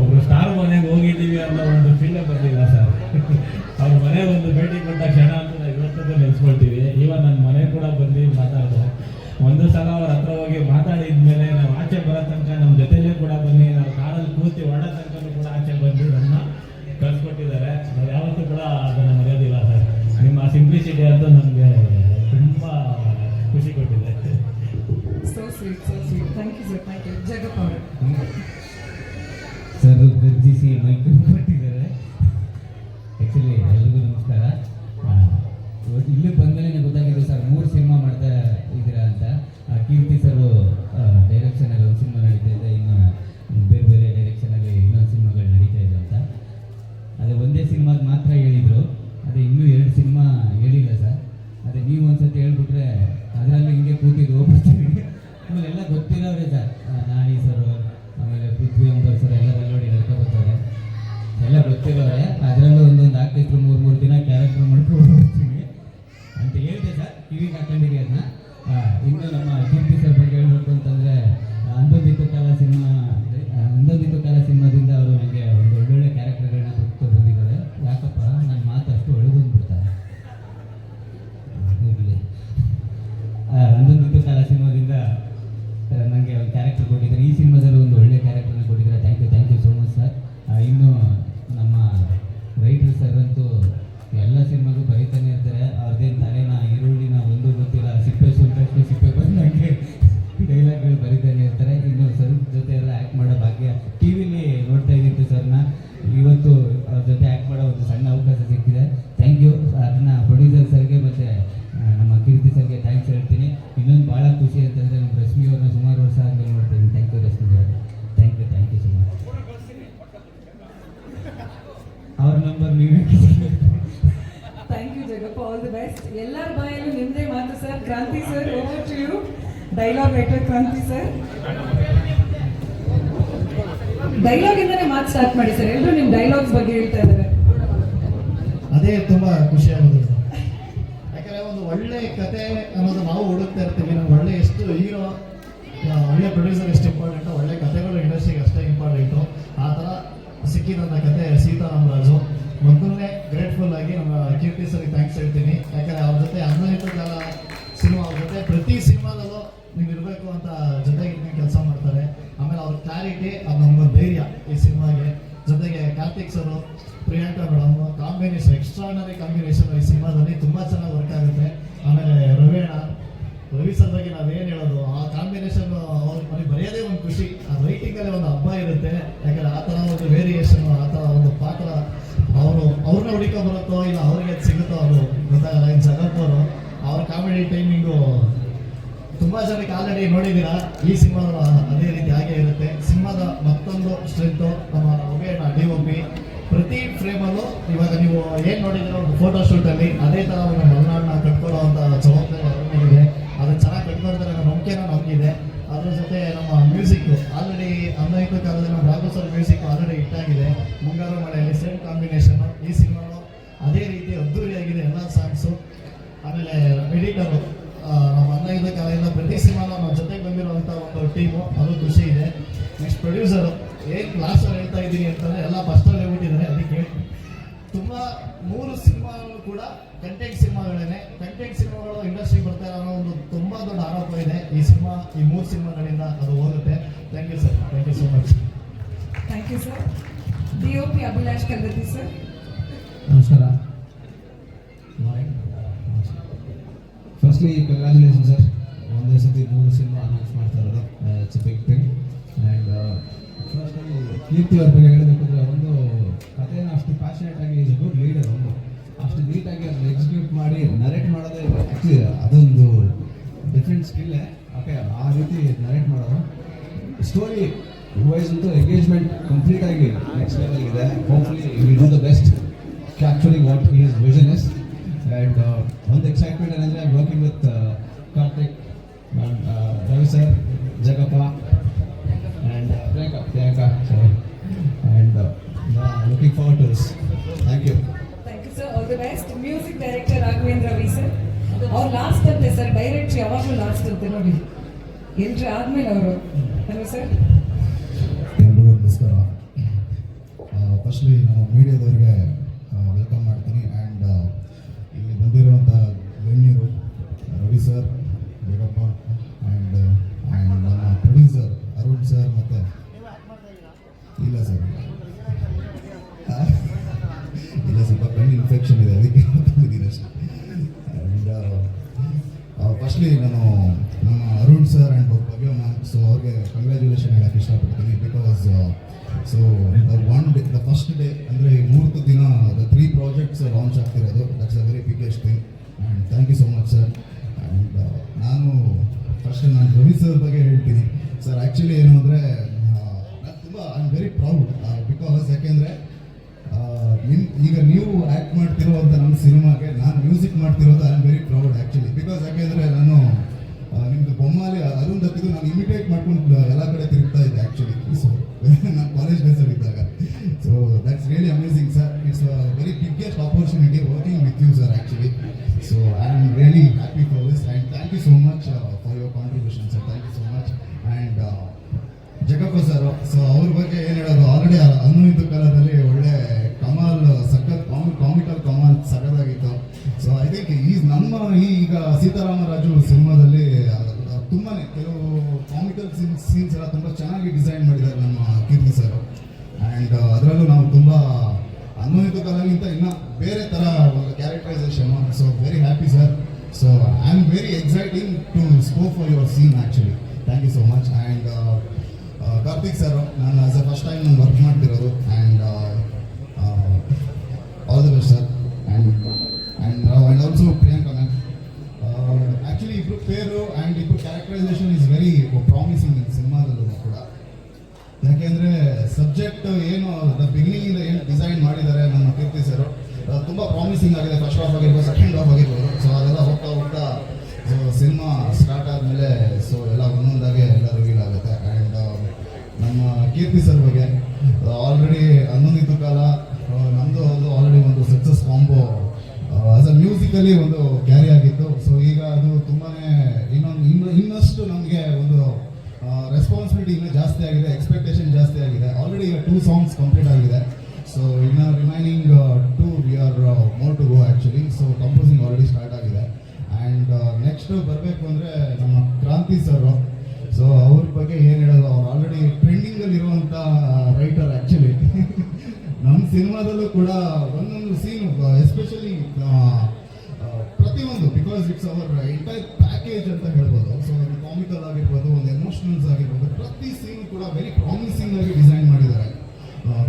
ಒಬ್ರು star ಮನೆಗೆ ಹೋಗಿದ್ದೀವಿ ಅನ್ನೋ ಒಂದು ಫೀಲೇ ಬಂದಿಲ್ಲ ಸರ್. ಅವ್ರ ಮನೆಗೆ ಒಂದು ಭೇಟಿ ಕೊಟ್ಟ ಕ್ಷಣ ಅಂತ ನಾವು ಇವತ್ತದ್ದು ನೆನೆಸ್ಕೊಳ್ತೀವಿ. ಇವನ್ ನನ್ನ ಮನೆ ಕೂಡ ಬಂದು ಮಾತಾಡಿದೆ. ಒಂದು ಸಲ ಅವ್ರ ಹತ್ರ ಹೋಗಿ ಮಾತಾಡಿದ್ಮೇಲೆ ನಾವು ಆಚೆ ಬರೋ ತನಕ ನಮ್ಮ ಜೊತೆಲೇ ಕೂಡ ಬನ್ನಿ, ನಾವು ಕಾರಲ್ಲಿ ಕೂತಿ ಹೊಡೋ ತನಕ ಕೂಡ ಆಚೆ ಬಂದು ನನ್ನ ಕಳ್ಸಿಕೊಟ್ಟಿದ್ದಾರೆ. ನಾವು ಯಾವತ್ತೂ ಕೂಡ ಅದನ್ನು ಮರೆಯೋದಿಲ್ಲ ಸರ್. ನಿಮ್ಮ ಸಿಂಪ್ಲಿಸಿಟಿ ಸಿಂಪ್ಲಿಸಿಟಿ ಅಂತೂ ನಮಗೆ ತುಂಬ ಖುಷಿ ಕೊಟ್ಟಿದೆ. So sweet, so sweet. Thank you, sir. Thank you. Jagappa ಅವರು. ಸರ್ ಗರ್ಜಿಸಿ ಮೈಕ್ ಕೊಟ್ಟಿದ್ದಾರೆ. ಆ್ಯಕ್ಚುಲಿ ಎಲ್ರಿಗೂ ನಮಸ್ಕಾರ. ಇಲ್ಲಿ ಬಂದಮೇಲೆ ಗೊತ್ತಾಗಿದೆ ಸರ್ 3 ಸಿನಿಮಾ ಮಾಡ್ತಾ ಇದ್ದೀರಾ ಅಂತ. ಕೀರ್ತಿ ಸರ್ ಡೈರೆಕ್ಷನಲ್ಲಿ ಒಂದು ಸಿನಿಮಾ ನಡೀತಾ ಇದೆ, ಇನ್ನು ಬೇರೆ ಬೇರೆ ಡೈರೆಕ್ಷನಲ್ಲಿ ಇನ್ನೊಂದು ಸಿನಿಮಾಗಳು ನಡೀತಾ ಇದೆ ಅಂತ. ಅದೇ ಒಂದೇ ಸಿನಿಮಾದ ಮಾತ್ರ ಹೇಳಿದರು, ಅದೇ ಇನ್ನೂ 2 ಸಿನಿಮಾ ಹೇಳಿಲ್ಲ ಸರ್. ಅದೇ ನೀವು ಒಂದ್ಸತಿ ಹೇಳ್ಬಿಟ್ರೆ ಅದರಲ್ಲಿ ಹಿಂಗೆ ಕೂತಿದ್ದು ಹೋಗ್ಬಿಡ್ತೀವಿ. ಆಮೇಲೆ ಎಲ್ಲ ಗೊತ್ತಿರೋರೆ ಸರ್, ನಾಣಿ ಸರ್, ಆಮೇಲೆ ಪೃಥ್ವಿ ಅಂಬರ್ ಸರ್ ಎಲ್ಲ ನೋಡಿ ನಡ್ಕೊಬರ್ತಾರೆ, ಎಲ್ಲ ಗೊತ್ತಿರೋರೆ. ಅದರಲ್ಲೂ ಒಂದೊಂದು ಆರ್ಟಿಸ್ಟ್ರು 3 ದಿನ ಕ್ಯಾರೆಕ್ಟರ್ ಮಾಡ್ಕೊಂಡು ಹೋಗ್ತೀವಿ ಅಂತ ಹೇಳಿದೆ ಸರ್. ಕಿವಿಗೆ ಹಾಕೊಂಡಿರಿ ಅದನ್ನ. ಇನ್ನು ನಮ್ಮ ಕೀರ್ತಿ ಸರ್ ಬಗ್ಗೆ ಹೇಳ್ಬೇಕು ಅಂತಂದರೆ ಅಂದೊಂದಿತ್ತು ಕಾಲ ಸಿನಿಮಾದಿಂದ ಅವರು ನನಗೆ ಒಂದು ಒಳ್ಳೊಳ್ಳೆ ಕ್ಯಾರೆಕ್ಟರ್ಗಳನ್ನ ಕೊಟ್ಟು ಬಂದಿದ್ದಾರೆ. ಯಾಕಪ್ಪ ನನ್ನ ಮಾತು ಅಷ್ಟು ಒಳಗೊಂಡ್ಬಿಡ್ತಾರೆ. ಹೋಗಲಿ, ಅಂದೊಂದಿತ್ತು ಕಾಲ ಸಿನಿಮಾದಿಂದ ನನಗೆ ಒಂದು ಕ್ಯಾರೆಕ್ಟರ್ ಕೊಟ್ಟಿದ್ದಾರೆ. ಈ ಸಿನಿಮಾದಲ್ಲಿ ಒಂದು ಒಳ್ಳೆ ಕ್ಯಾರೆಕ್ಟರ್ನ ಕೊಟ್ಟಿದ್ದಾರೆ. Thank you so much sir. ಇನ್ನು ನಮ್ಮ ರೈಟರ್ ಸರ್ ಅಂತೂ ಎಲ್ಲ ಸಿನಿಮಾಗೂ ಬರೀತಾನೆ ಇರ್ತಾರೆ. ಅವ್ರದ್ದೇನು ತಲೆನ ಈರುಳ್ಳಿನ ಒಂದು ಗೊತ್ತಿಲ್ಲ, ಸಿಪ್ಪೆ ಸುಟ್ಟಷ್ಟು ಸಿಪ್ಪೆ ಬಂದಂಗೆ ಡೈಲಾಗ್ಗಳು ಬರೀತಾನೆ ಇರ್ತಾರೆ. ಇನ್ನು ಸರ್ ಜೊತೆ ಎಲ್ಲ ಆ್ಯಕ್ಟ್ ಮಾಡೋ ಭಾಗ್ಯ ಟಿ ವಿಲಿ ನೋಡ್ತಾ ಇದ್ದಿತ್ತು ಸರ್ನ. ಇವತ್ತು ಅವ್ರ ಜೊತೆ ಆ್ಯಕ್ಟ್ ಮಾಡೋ ಒಂದು ಸಣ್ಣ ಅವಕಾಶ ಸಿಕ್ಕಿದೆ. Thank you. ಅದನ್ನು ಪ್ರೊಡ್ಯೂಸರ್ ಸರ್ಗೆ ಮತ್ತು ನಮ್ಮ ಕೀರ್ತಿ ಸರ್ಗೆ ಥ್ಯಾಂಕ್ಸ್ ಹೇಳ್ತೀನಿ. ಇನ್ನೊಂದು ಭಾಳ ಖುಷಿ ಅಂತಂದರೆ ನಮ್ಮ ರಶ್ಮಿ ಅವ್ರನ್ನ ಸುಮಾರು ವರ್ಷ ಆದಮೇಲೆ ನೋಡ್ತೀನಿ. ಥ್ಯಾಂಕ್ ಯು ರಶ್ಮಿ ಅವರೇ, ಥ್ಯಾಂಕ್ ಯು ಸೊ ಮಚ್. ಅವ್ರ ನಂಬರ್ ನೀವೇ. Thank you Jagappa, all the best. ಎಲ್ಲರ ಬಾಯಲ್ಲೂ ನಿಮ್ಮದೇ ಮಾತು sir. Kranti sir, over to you. Dialogue writer Kranti sir. Dialogue ಇಂದನೇ ಮಾತು ಸ್ಟಾರ್ಟ್ ಮಾಡಿ ಸರ್. ಎಲ್ಲರೂ ನಿಮ್ಮ ಡೈಲಾಗ್ಸ್ ಬಗ್ಗೆ ಹೇಳ್ತಾ ಇದ್ದಾರೆ. ಅದೇ ತುಂಬ ಖುಷಿ ಆಗೋದು ಸರ್. ಯಾಕಂದರೆ ಒಂದು ಒಳ್ಳೆ ಕತೆ ಅನ್ನೋದು ನಾವು ಹುಡುಕ್ತಾ ಇರ್ತೀವಿ. ನಾವು ಒಳ್ಳೆ ಎಷ್ಟು ಹೀರೋ, ಒಳ್ಳೆ ಪ್ರೊಡ್ಯೂಸರ್ ಎಷ್ಟು ಇಂಪಾರ್ಟೆಂಟು, ಒಳ್ಳೆ ಕಥೆಗಳು ಇಂಡಸ್ಟ್ರಿಗೆ ಅಷ್ಟೇ ಇಂಪಾರ್ಟೆಂಟು. ಆ ಥರ ಸಿಕ್ಕಿದಂಥ ಕತೆ ಸೀತಾರಾಮರಾಜು. ಮೊದಲನೇ ಗ್ರೇಟ್ಫುಲ್ ಆಗಿ ನಮ್ಮ ಕೀರ್ತಿ ಸರ್ಗೆ ಥ್ಯಾಂಕ್ಸ್ ಹೇಳ್ತೀನಿ. ಯಾಕಂದರೆ ಅವ್ರ ಜೊತೆ ಅಂದನಿತ್ತು ಕಾಲ ಸಿನಿಮಾ, ಅವ್ರ ಜೊತೆ ಪ್ರತಿ ಸಿನಿಮಾದಲ್ಲೂ ನೀವು ಇರಬೇಕು ಅಂತ ಜೊತೆಗೆ ಕೆಲಸ ಮಾಡ್ತಾರೆ. ಆಮೇಲೆ ಅವ್ರ ಕ್ಲಾರಿಟಿ, ಅದು ನಮಗೊಂದು ಧೈರ್ಯ ಈ ಸಿನಿಮಾಗೆ. ಜೊತೆಗೆ Karthik sir, Priyanka madam combination, extraordinary combination ಈ ಸಿನಿಮಾದಲ್ಲಿ ತುಂಬ ಚೆನ್ನಾಗಿ ವರ್ಕ್ ಆಗುತ್ತೆ. ಆಮೇಲೆ ರವಿ ಸರ್ ಬಗ್ಗೆ ನಾವೇನು ಹೇಳೋದು, ಆ ಕಾಂಬಿನೇಷನ್ ಅವ್ರ ಮನೆ ಬರೆಯೋದೇ ಒಂದು ಖುಷಿ. ಆ ರೈಟಿಂಗಲ್ಲೇ ಒಂದು ಹಬ್ಬ ಇರುತ್ತೆ. ಯಾಕಂದರೆ ಆ ಥರ ಒಂದು ವೇರಿಯೇಷನ್, ಆ ಥರ ಒಂದು ಪಾತ್ರ ಅವ್ರನ್ನ ಹುಡುಕೋ ಬರುತ್ತೋ ಇಲ್ಲ ಅವ್ರಿಗೆ ಅದು ಸಿಗುತ್ತೋ ಅದು ಗೊತ್ತಾಗಲ್ಲ. ಇನ್ನು ಜಗತ್ ಅವ್ರ ಕಾಮಿಡಿ ಟೈಮಿಂಗು ತುಂಬ ಜನಕ್ಕೆ ಆಲ್ರೆಡಿ ನೋಡಿದ್ದೀರಾ. ಈ ಸಿನಿಮಾದ ಅದೇ ರೀತಿ ಹಾಗೆ ಇರುತ್ತೆ. ಸಿನಿಮಾದ ಮತ್ತೊಂದು ಸ್ಟ್ರೆಂತು ನಮ್ಮ DOP. ಪ್ರತಿ ಫ್ರೇಮಲ್ಲೂ ಇವಾಗ ನೀವು ಏನು ನೋಡಿದ್ದೀರೋ ಒಂದು ಫೋಟೋ ಶೂಟಲ್ಲಿ ಅದೇ ಥರ ಒಂದು ಮಲೆನಾಡನ್ನ ಕಟ್ಕೊಳ್ಳೋ ಅಂತ ಜವಾಬ್ದಾರಿ ಅವ್ರಿಗೆ. ಅದನ್ನು ಚೆನ್ನಾಗಿ ಕಟ್ಕೊಳ್ತಾರೆ ಅನ್ನೋ ನಂಬಿಕೆನೂ ನಮಗಿದೆ. ಅದ್ರ ಜೊತೆ ನಮ್ಮ ಮ್ಯೂಸಿಕ್ಕು ಆಲ್ರೆಡಿ ಅಂದೈತು ಕಾಲದಲ್ಲಿ ನಮ್ಮ ರಾಘು ಸರ್ ಮ್ಯೂಸಿಕ್ ಆಲ್ರೆಡಿ ಹಿಟ್ಟಾಗಿದೆ. ಮುಂಗಾರು ಮಳೆಯಲ್ಲಿ ಸೇಮ್ ಕಾಂಬಿನೇಷನ್ನು. ಈ ಸಿನಿಮಾನು ಅದೇ ರೀತಿ ಅದ್ದೂರಿಯಾಗಿದೆ ಎಲ್ಲ ಸಾಂಗ್ಸು. ಆಮೇಲೆ ಎಡಿಟರು ನಮ್ಮ ಅಂದೈತು ಕಾಲದಿಂದ ಪ್ರತಿ ಸಿನಿಮಾನು ನಮ್ಮ ಜೊತೆಗೆ ಬಂದಿರುವಂಥ ಒಂದು ಟೀಮು, ಅದು ಖುಷಿ ಇದೆ. ನೆಕ್ಸ್ಟ್ ಪ್ರೊಡ್ಯೂಸರು ಏನು ಲಾಸ್ಟಲ್ಲಿ ಹೇಳ್ತಾ ಇದ್ದೀನಿ ಅಂತಂದರೆ ಎಲ್ಲ ಫಸ್ಟಲ್ಲಿ ಹೇಳ್ಬಿಟ್ಟಿದ್ದಾರೆ. ಅದಕ್ಕೆ ತುಂಬ 3 ಸಿನಿಮಾಗಳು ಕೂಡ ಕಂಟೆಂಟ್ ಸಿನಿಮಾಗಳೇನೆ. ಕಂಟೆಂಟ್ ಸಿನಿಮಾಗಳು ಇಂಡಸ್ಟ್ರಿಗೆ ಬರ್ತಾರೆ ಅನ್ನೋ ಒಂದು ತುಂಬ ದೊಡ್ಡ ಆರೋಪ ಇದೆ. ಈ 3 ಸಿನಿಮಾಗಳಿಂದ ಅದು ಹೋಗುತ್ತೆ. Thank you sir, thank you so much. Thank you sir. DOP Abhilash Kalgatti sir. ನಮಸ್ಕಾರ. ಫಸ್ಟ್ಲಿ ಕಂಗ್ರ್ಯಾಚುಲೇಷನ್ ಸರ್, ಒಂದೇ ಸತಿ 3 ಸಿನಿಮಾ ಅನೌನ್ಸ್ ಮಾಡ್ತಾ ಇರೋದು. It's a big thing. And ಫಸ್ಟಲ್ಲಿ ಕೀರ್ತಿ ಅವ್ರ ಬಗ್ಗೆ ಹೇಳಬೇಕಂದ್ರೆ, ಒಂದು ಕಥೆನ ಅಷ್ಟು ಪ್ಯಾಷನೇಟ್ ಆಗಿ ಈಸ್ ಗುಡ್ ಲೀಡರ್. ಅಷ್ಟು ನೀಟಾಗಿ ಅದನ್ನು ಎಕ್ಸಿಕ್ಯೂಟ್ ಮಾಡಿ ನರೇಟ್ ಮಾಡೋದೇ ಆ್ಯಕ್ಚುಲಿ ಅದೊಂದು ಡಿಫ್ರೆಂಟ್ ಸ್ಕಿಲ್ಲೇ. ಓಕೆ, ಆ ರೀತಿ ನರೇಟ್ ಮಾಡೋದು. ಸ್ಟೋರಿ ವೈಸ್ ಅಂತೂ ಎಂಗೇಜ್ಮೆಂಟ್ ಕಂಪ್ಲೀಟ್ ಆಗಿ ನೆಕ್ಸ್ಟ್ ಲೆವೆಲ್ ಇದೆ. Hopefully will do the best capturing what his vision is. And ಒಂದು ಎಕ್ಸೈಟ್ಮೆಂಟ್ ಏನಂದರೆ working with Karthik, Ravi sir, Jagappa and Priyanka sir. And looking forward to this. Thank you. Thank you sir, all the best. Music director Raghavendra Ravi sir. ಅವ್ರು last ಅಂತೆ sir, direct ಯಾವಾಗಲೂ last ಅಂತೆ ನೋಡಿ. Entry ಆದಮೇಲೆ ಅವರು. Hello sir. ಎಲ್ರಿಗೂ ನಮಸ್ಕಾರ. ಫಸ್ಟ್ಲಿ ನಾವು ಮೀಡಿಯಾದವ್ರಿಗೆ ವೆಲ್ಕಮ್ ಮಾಡ್ತೀನಿ. ಆ್ಯಂಡ್ ಇಲ್ಲಿ ಬಂದಿರುವಂಥ ಗಣ್ಯರು ರವಿ ಸರ್, ಜಗಪ್ಪ ಆ್ಯಂಡ್ ನಮ್ಮ ಪ್ರೊಡ್ಯೂಸರ್ ಅರುಣ್ ಸರ್, ಮತ್ತು ಇಲ್ಲ ಸರ್ ಇಲ್ಲ ಸ್ವಲ್ಪ ಕಣ್ಣು ಇನ್ಫೆಕ್ಷನ್ ಇದೆ, ಅದಕ್ಕೆ ಮಾತಾಡಿದ್ದೀನಿ ಅಷ್ಟೇ. ಫಸ್ಟ್ಲಿ ನಾನು ನಮ್ಮ Arun sir and Bhavya ma'am, so ಅವ್ರಿಗೆ ಕಂಗ್ರ್ಯಾಚುಲೇಷನ್ ಹೇಳಕ್ಕೆ ಇಷ್ಟಪಡ್ತೀನಿ. Because so the first day ಅಂದರೆ ಈ ಮೂರ್ತ ದಿನ ದ 3 ಪ್ರಾಜೆಕ್ಟ್ಸ್ ಲಾಂಚ್ ಆಗ್ತಿರೋದು, that's a very biggest thing and thank you so much sir. And ನಾನು ರವಿ ಸರ್ ಬಗ್ಗೆ ಹೇಳ್ತೀನಿ ಸರ್. ಆ್ಯಕ್ಚುಲಿ ಏನು ಅಂದರೆ ನಾನು ತುಂಬ I am very proud because ಯಾಕೆಂದರೆ ಈಗ ನೀವು ಆ್ಯಕ್ಟ್ ಮಾಡ್ತಿರೋವಂಥ ನಮ್ಮ ಸಿನಿಮಾಗೆ ನಾನು ಮ್ಯೂಸಿಕ್ ಮಾಡ್ತಿರೋದು I am very proud actually. Because ಯಾಕೆಂದರೆ ನಾನು ನಿಮ್ಮದು ಬೊಮ್ಮಾಲಿ ಅರುಂಧತಿದು ನಾನು ಇಮಿಟೇಟ್ ಮಾಡ್ಕೊಂಡು ಎಲ್ಲ ಕಡೆ ತಿರುಗ್ತಾ ಇದ್ದೆ ಆ್ಯಕ್ಚುಲಿ. ಸೊ ನಾನು ಕಾಲೇಜ್ ಡೇಸಲ್ಲಿ ಇದ್ದಾಗ. So that's really amazing sir. It's a very biggest opportunity working with you sir actually. So I am really happy for this and thank you so much for your contribution sir. Thank you so much. And Jagappa sir, so ಅವ್ರ ಬಗ್ಗೆ ಏನು ಹೇಳೋದು, already ಅನ್ನುವಿದ್ದ ಕಾಲದಲ್ಲಿ ಒಳ್ಳೆ ಕಮಾಲ್ ಸಖತ್ comical ಕಮಾಲ್ ಸಖತ್ತಾಗಿತ್ತು. ಸೊ ಐ ಥಿಂಕ್ ನಮ್ಮ ಈಗ ಸೀತಾರಾಮರಾಜು ಸಿನಿಮಾದಲ್ಲಿ ತುಂಬಾ ಕೆಲವು ಕಾಮಿಕಲ್ ಸೀನ್ಸ್ ಎಲ್ಲ ತುಂಬ ಚೆನ್ನಾಗಿ ಡಿಸೈನ್ ಮಾಡಿದ್ದಾರೆ ನಮ್ಮ ಕೀರ್ತಿ ಸರ್. ಆ್ಯಂಡ್ ಅದರಲ್ಲೂ ನಾವು ತುಂಬ ಅನ್ನುವಿದ್ದ ಕಾಲಕ್ಕಿಂತ ಇನ್ನೂ ಬೇರೆ ಥರ ಒಂದು characterisation. So very happy sir. So I am very exciting to scope for your scene actually. Thank you so much. And Karthik sir, ನಾನು ಆಸ್ ಅ ಫಸ್ಟ್ ಟೈಮ್ ನಾನು ವರ್ಕ್ ಮಾಡ್ತಿರೋದು. And all the best sir. And also Priyanka ma'am. Actually ಇಬ್ಬರು pair and ಇಬ್ಬರು characterisation is very promising in ಸಿನಿಮಾದಲ್ಲೂ ಕೂಡ. ಯಾಕೆಂದರೆ subject ಏನು the ಬಿಗಿನಿಂಗಿಂದ ಏನು ಡಿಸೈನ್ ಮಾಡಿದ್ದಾರೆ ನಮ್ಮ ಕೀರ್ತಿ ಸರ್, ತುಂಬ ಪ್ರಾಮಿಸಿಂಗ್ ಆಗಿದೆ. ಫಸ್ಟ್ ಹಾಫ್ ಆಗಿರ್ಬೋದು, ಸೆಕೆಂಡ್ ಹಾಫ್ ಆಗಿರ್ಬೋದು. ಸೊ ಅದೆಲ್ಲ ಹೋಗ್ತಾ ಹೋಗ್ತಾ ಸೊ ಸಿನಿಮಾ ಸ್ಟಾರ್ಟ್ ಆದಮೇಲೆ ಸೊ ಎಲ್ಲ ಒಂದೊಂದಾಗೆ ಎಲ್ಲ ರಿವೀಲ್ ಆಗುತ್ತೆ. ಆ್ಯಂಡ್ ನಮ್ಮ ಕೀರ್ತಿ ಸರ್ ಬಗ್ಗೆ ಆಲ್ರೆಡಿ ಅನ್ನೊಂದಿದ್ದು ಕಾಲ ನಮ್ಮದು ಒಂದು ಆಲ್ರೆಡಿ ಒಂದು success combo as a musically ಒಂದು ಕ್ಯಾರಿ ಆಗಿತ್ತು. ಸೊ ಈಗ ಅದು ತುಂಬಾ ಇನ್ನಷ್ಟು ನಮಗೆ ಒಂದು ರೆಸ್ಪಾನ್ಸಿಬಿಲಿಟಿ ಇನ್ನೂ ಜಾಸ್ತಿ ಆಗಿದೆ, ಎಕ್ಸ್ಪೆಕ್ಟೇಷನ್ ಜಾಸ್ತಿ ಆಗಿದೆ. ಆಲ್ರೆಡಿ ಈಗ 2 ಸಾಂಗ್ಸ್ ಕಂಪ್ಲೀಟ್ ಆಗಿದೆ. ಸೊ ಇನ್ನು remaining 2 we are more to go actually. So composing already start ಆಗಿದೆ. ಆ್ಯಂಡ್ ನೆಕ್ಸ್ಟ್ ಬರಬೇಕು ಅಂದರೆ ನಮ್ಮ ಕ್ರಾಂತಿ ಸರ್. ಸೊ ಅವ್ರ ಬಗ್ಗೆ ಏನು ಹೇಳೋದು, ಅವ್ರು ಆಲ್ರೆಡಿ ಟ್ರೆಂಡಿಂಗಲ್ಲಿ ಇರುವಂಥ ರೈಟರ್ ಆ್ಯಕ್ಚುಲಿ. ನಮ್ಮ ಸಿನಿಮಾದಲ್ಲೂ ಕೂಡ ಒಂದೊಂದು ಸೀನು ಎಸ್ಪೆಷಲಿ ಪ್ರತಿಯೊಂದು because it's hour entire package ಅಂತ ಹೇಳ್ಬೋದು. ಸೊ ಒಂದು ಕಾಮಿಕಲ್ ಆಗಿರ್ಬೋದು, ಒಂದು ಎಮೋಷನಲ್ಸ್ ಆಗಿರ್ಬೋದು, ಪ್ರತಿ ಸೀನ್ ಕೂಡ ವೆರಿ ಪ್ರಾಮಿಸಿಂಗ್ ಆಗಿ ಡಿಸೈನ್ ಮಾಡಿದ್ದಾರೆ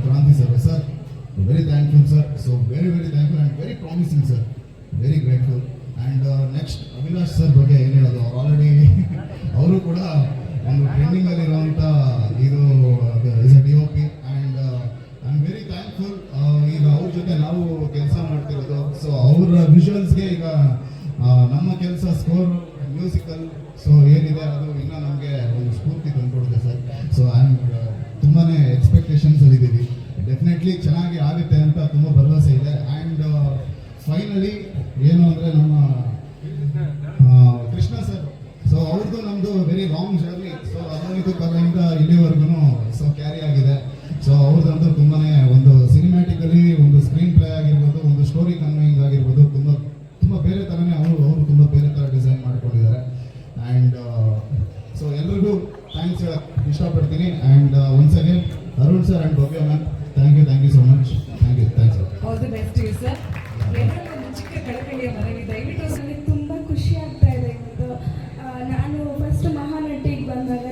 ಕ್ರಾಂತಿ sir. Sir very thankful sir. So very thankful and very promising sir. Very grateful. And next Avinash sir ಬಗ್ಗೆ ಏನು ಹೇಳೋದು, ಅವ್ರು ಆಲ್ರೆಡಿ ಅವರು ಕೂಡ ಒಂದು ಟ್ರೆಂಡಿಂಗಲ್ಲಿರುವಂಥ ಇದು is a DOP. And I am very thankful. ಈಗ ಅವ್ರ ಜೊತೆ ನಾವು ಕೆಲಸ ಮಾಡ್ತಿರೋದು. ಸೊ ಅವರ ವಿಜುವಲ್ಸ್ಗೆ ಈಗ ನಮ್ಮ ಕೆಲಸ ಸ್ಕೋರ್ ಮ್ಯೂಸಿಕಲ್ ಸೊ ಏನಿದೆ ಅದು ಇನ್ನೂ ನಮಗೆ ಒಂದು ಸ್ಫೂರ್ತಿ ತಂದುಕೊಡುತ್ತೆ ಸರ್. ಸೊ ಐ ಆಮ್ ತುಂಬಾ ಎಕ್ಸ್ಪೆಕ್ಟೇಷನ್ಸಲ್ಲಿದ್ದೀವಿ. ಡೆಫಿನೆಟ್ಲಿ ಚೆನ್ನಾಗಿ ಆಗುತ್ತೆ ಅಂತ ತುಂಬ ಭರವಸೆ ಇದೆ. ಆ್ಯಂಡ್ ಫೈನಲಿ ಏನು ಅಂದರೆ ನಮ್ಮ ಕೃಷ್ಣ ಸರ್, ಸೊ ಅವ್ರದ್ದು ನಮ್ಮದು ವೆರಿ ಲಾಂಗ್ ಜರ್ನಿ. ಸೊ 15 ಕಾಲದಿಂದ ಇಲ್ಲಿವರೆಗೂ ಸೊ ಕ್ಯಾರಿ ಆಗಿದೆ. ಸೊ ಅವ್ರದ್ದಂತೂ ತುಂಬಾ ಒಂದು ಸಿನಿಮ್ಯಾಟಿಕಲಿ ಒಂದು ಸ್ಕ್ರೀನ್ ಪ್ಲೇ ಆಗಿರ್ಬೋದು, ಒಂದು ಸ್ಟೋರಿ ಕನ್ವೇಯಿಂಗ್ ಆಗಿರ್ಬೋದು, ತುಂಬ ಬೇರೆ ಥರನೇ ಅವರು ತುಂಬ ಬೇರೆ ಥರ ಡಿಸೈನ್ ಮಾಡ್ಕೊಂಡಿದ್ದಾರೆ. ಆ್ಯಂಡ್ ಸೊ ಎಲ್ರಿಗೂ ಥ್ಯಾಂಕ್ಸ್ ಹೇಳಕ್ಕೆ ಇಷ್ಟಪಡ್ತೀನಿ. And once again Arun sir and Bhavya ma'am, thank you so much. Thanks sir. All the best you sir. ಎಲ್ಲರಿಗೂ ಚಿಕ್ಕ ಕಳಕಳಿಯ ಮನವಿ, ದಯವಿಟ್ಟು ನನಗೆ ತುಂಬ ಖುಷಿ ಆಗ್ತಾ ಇದೆ ಇವತ್ತು. ನಾನು ಫಸ್ಟ್ ಮಹಾನಟಿಗೆ ಬಂದಾಗ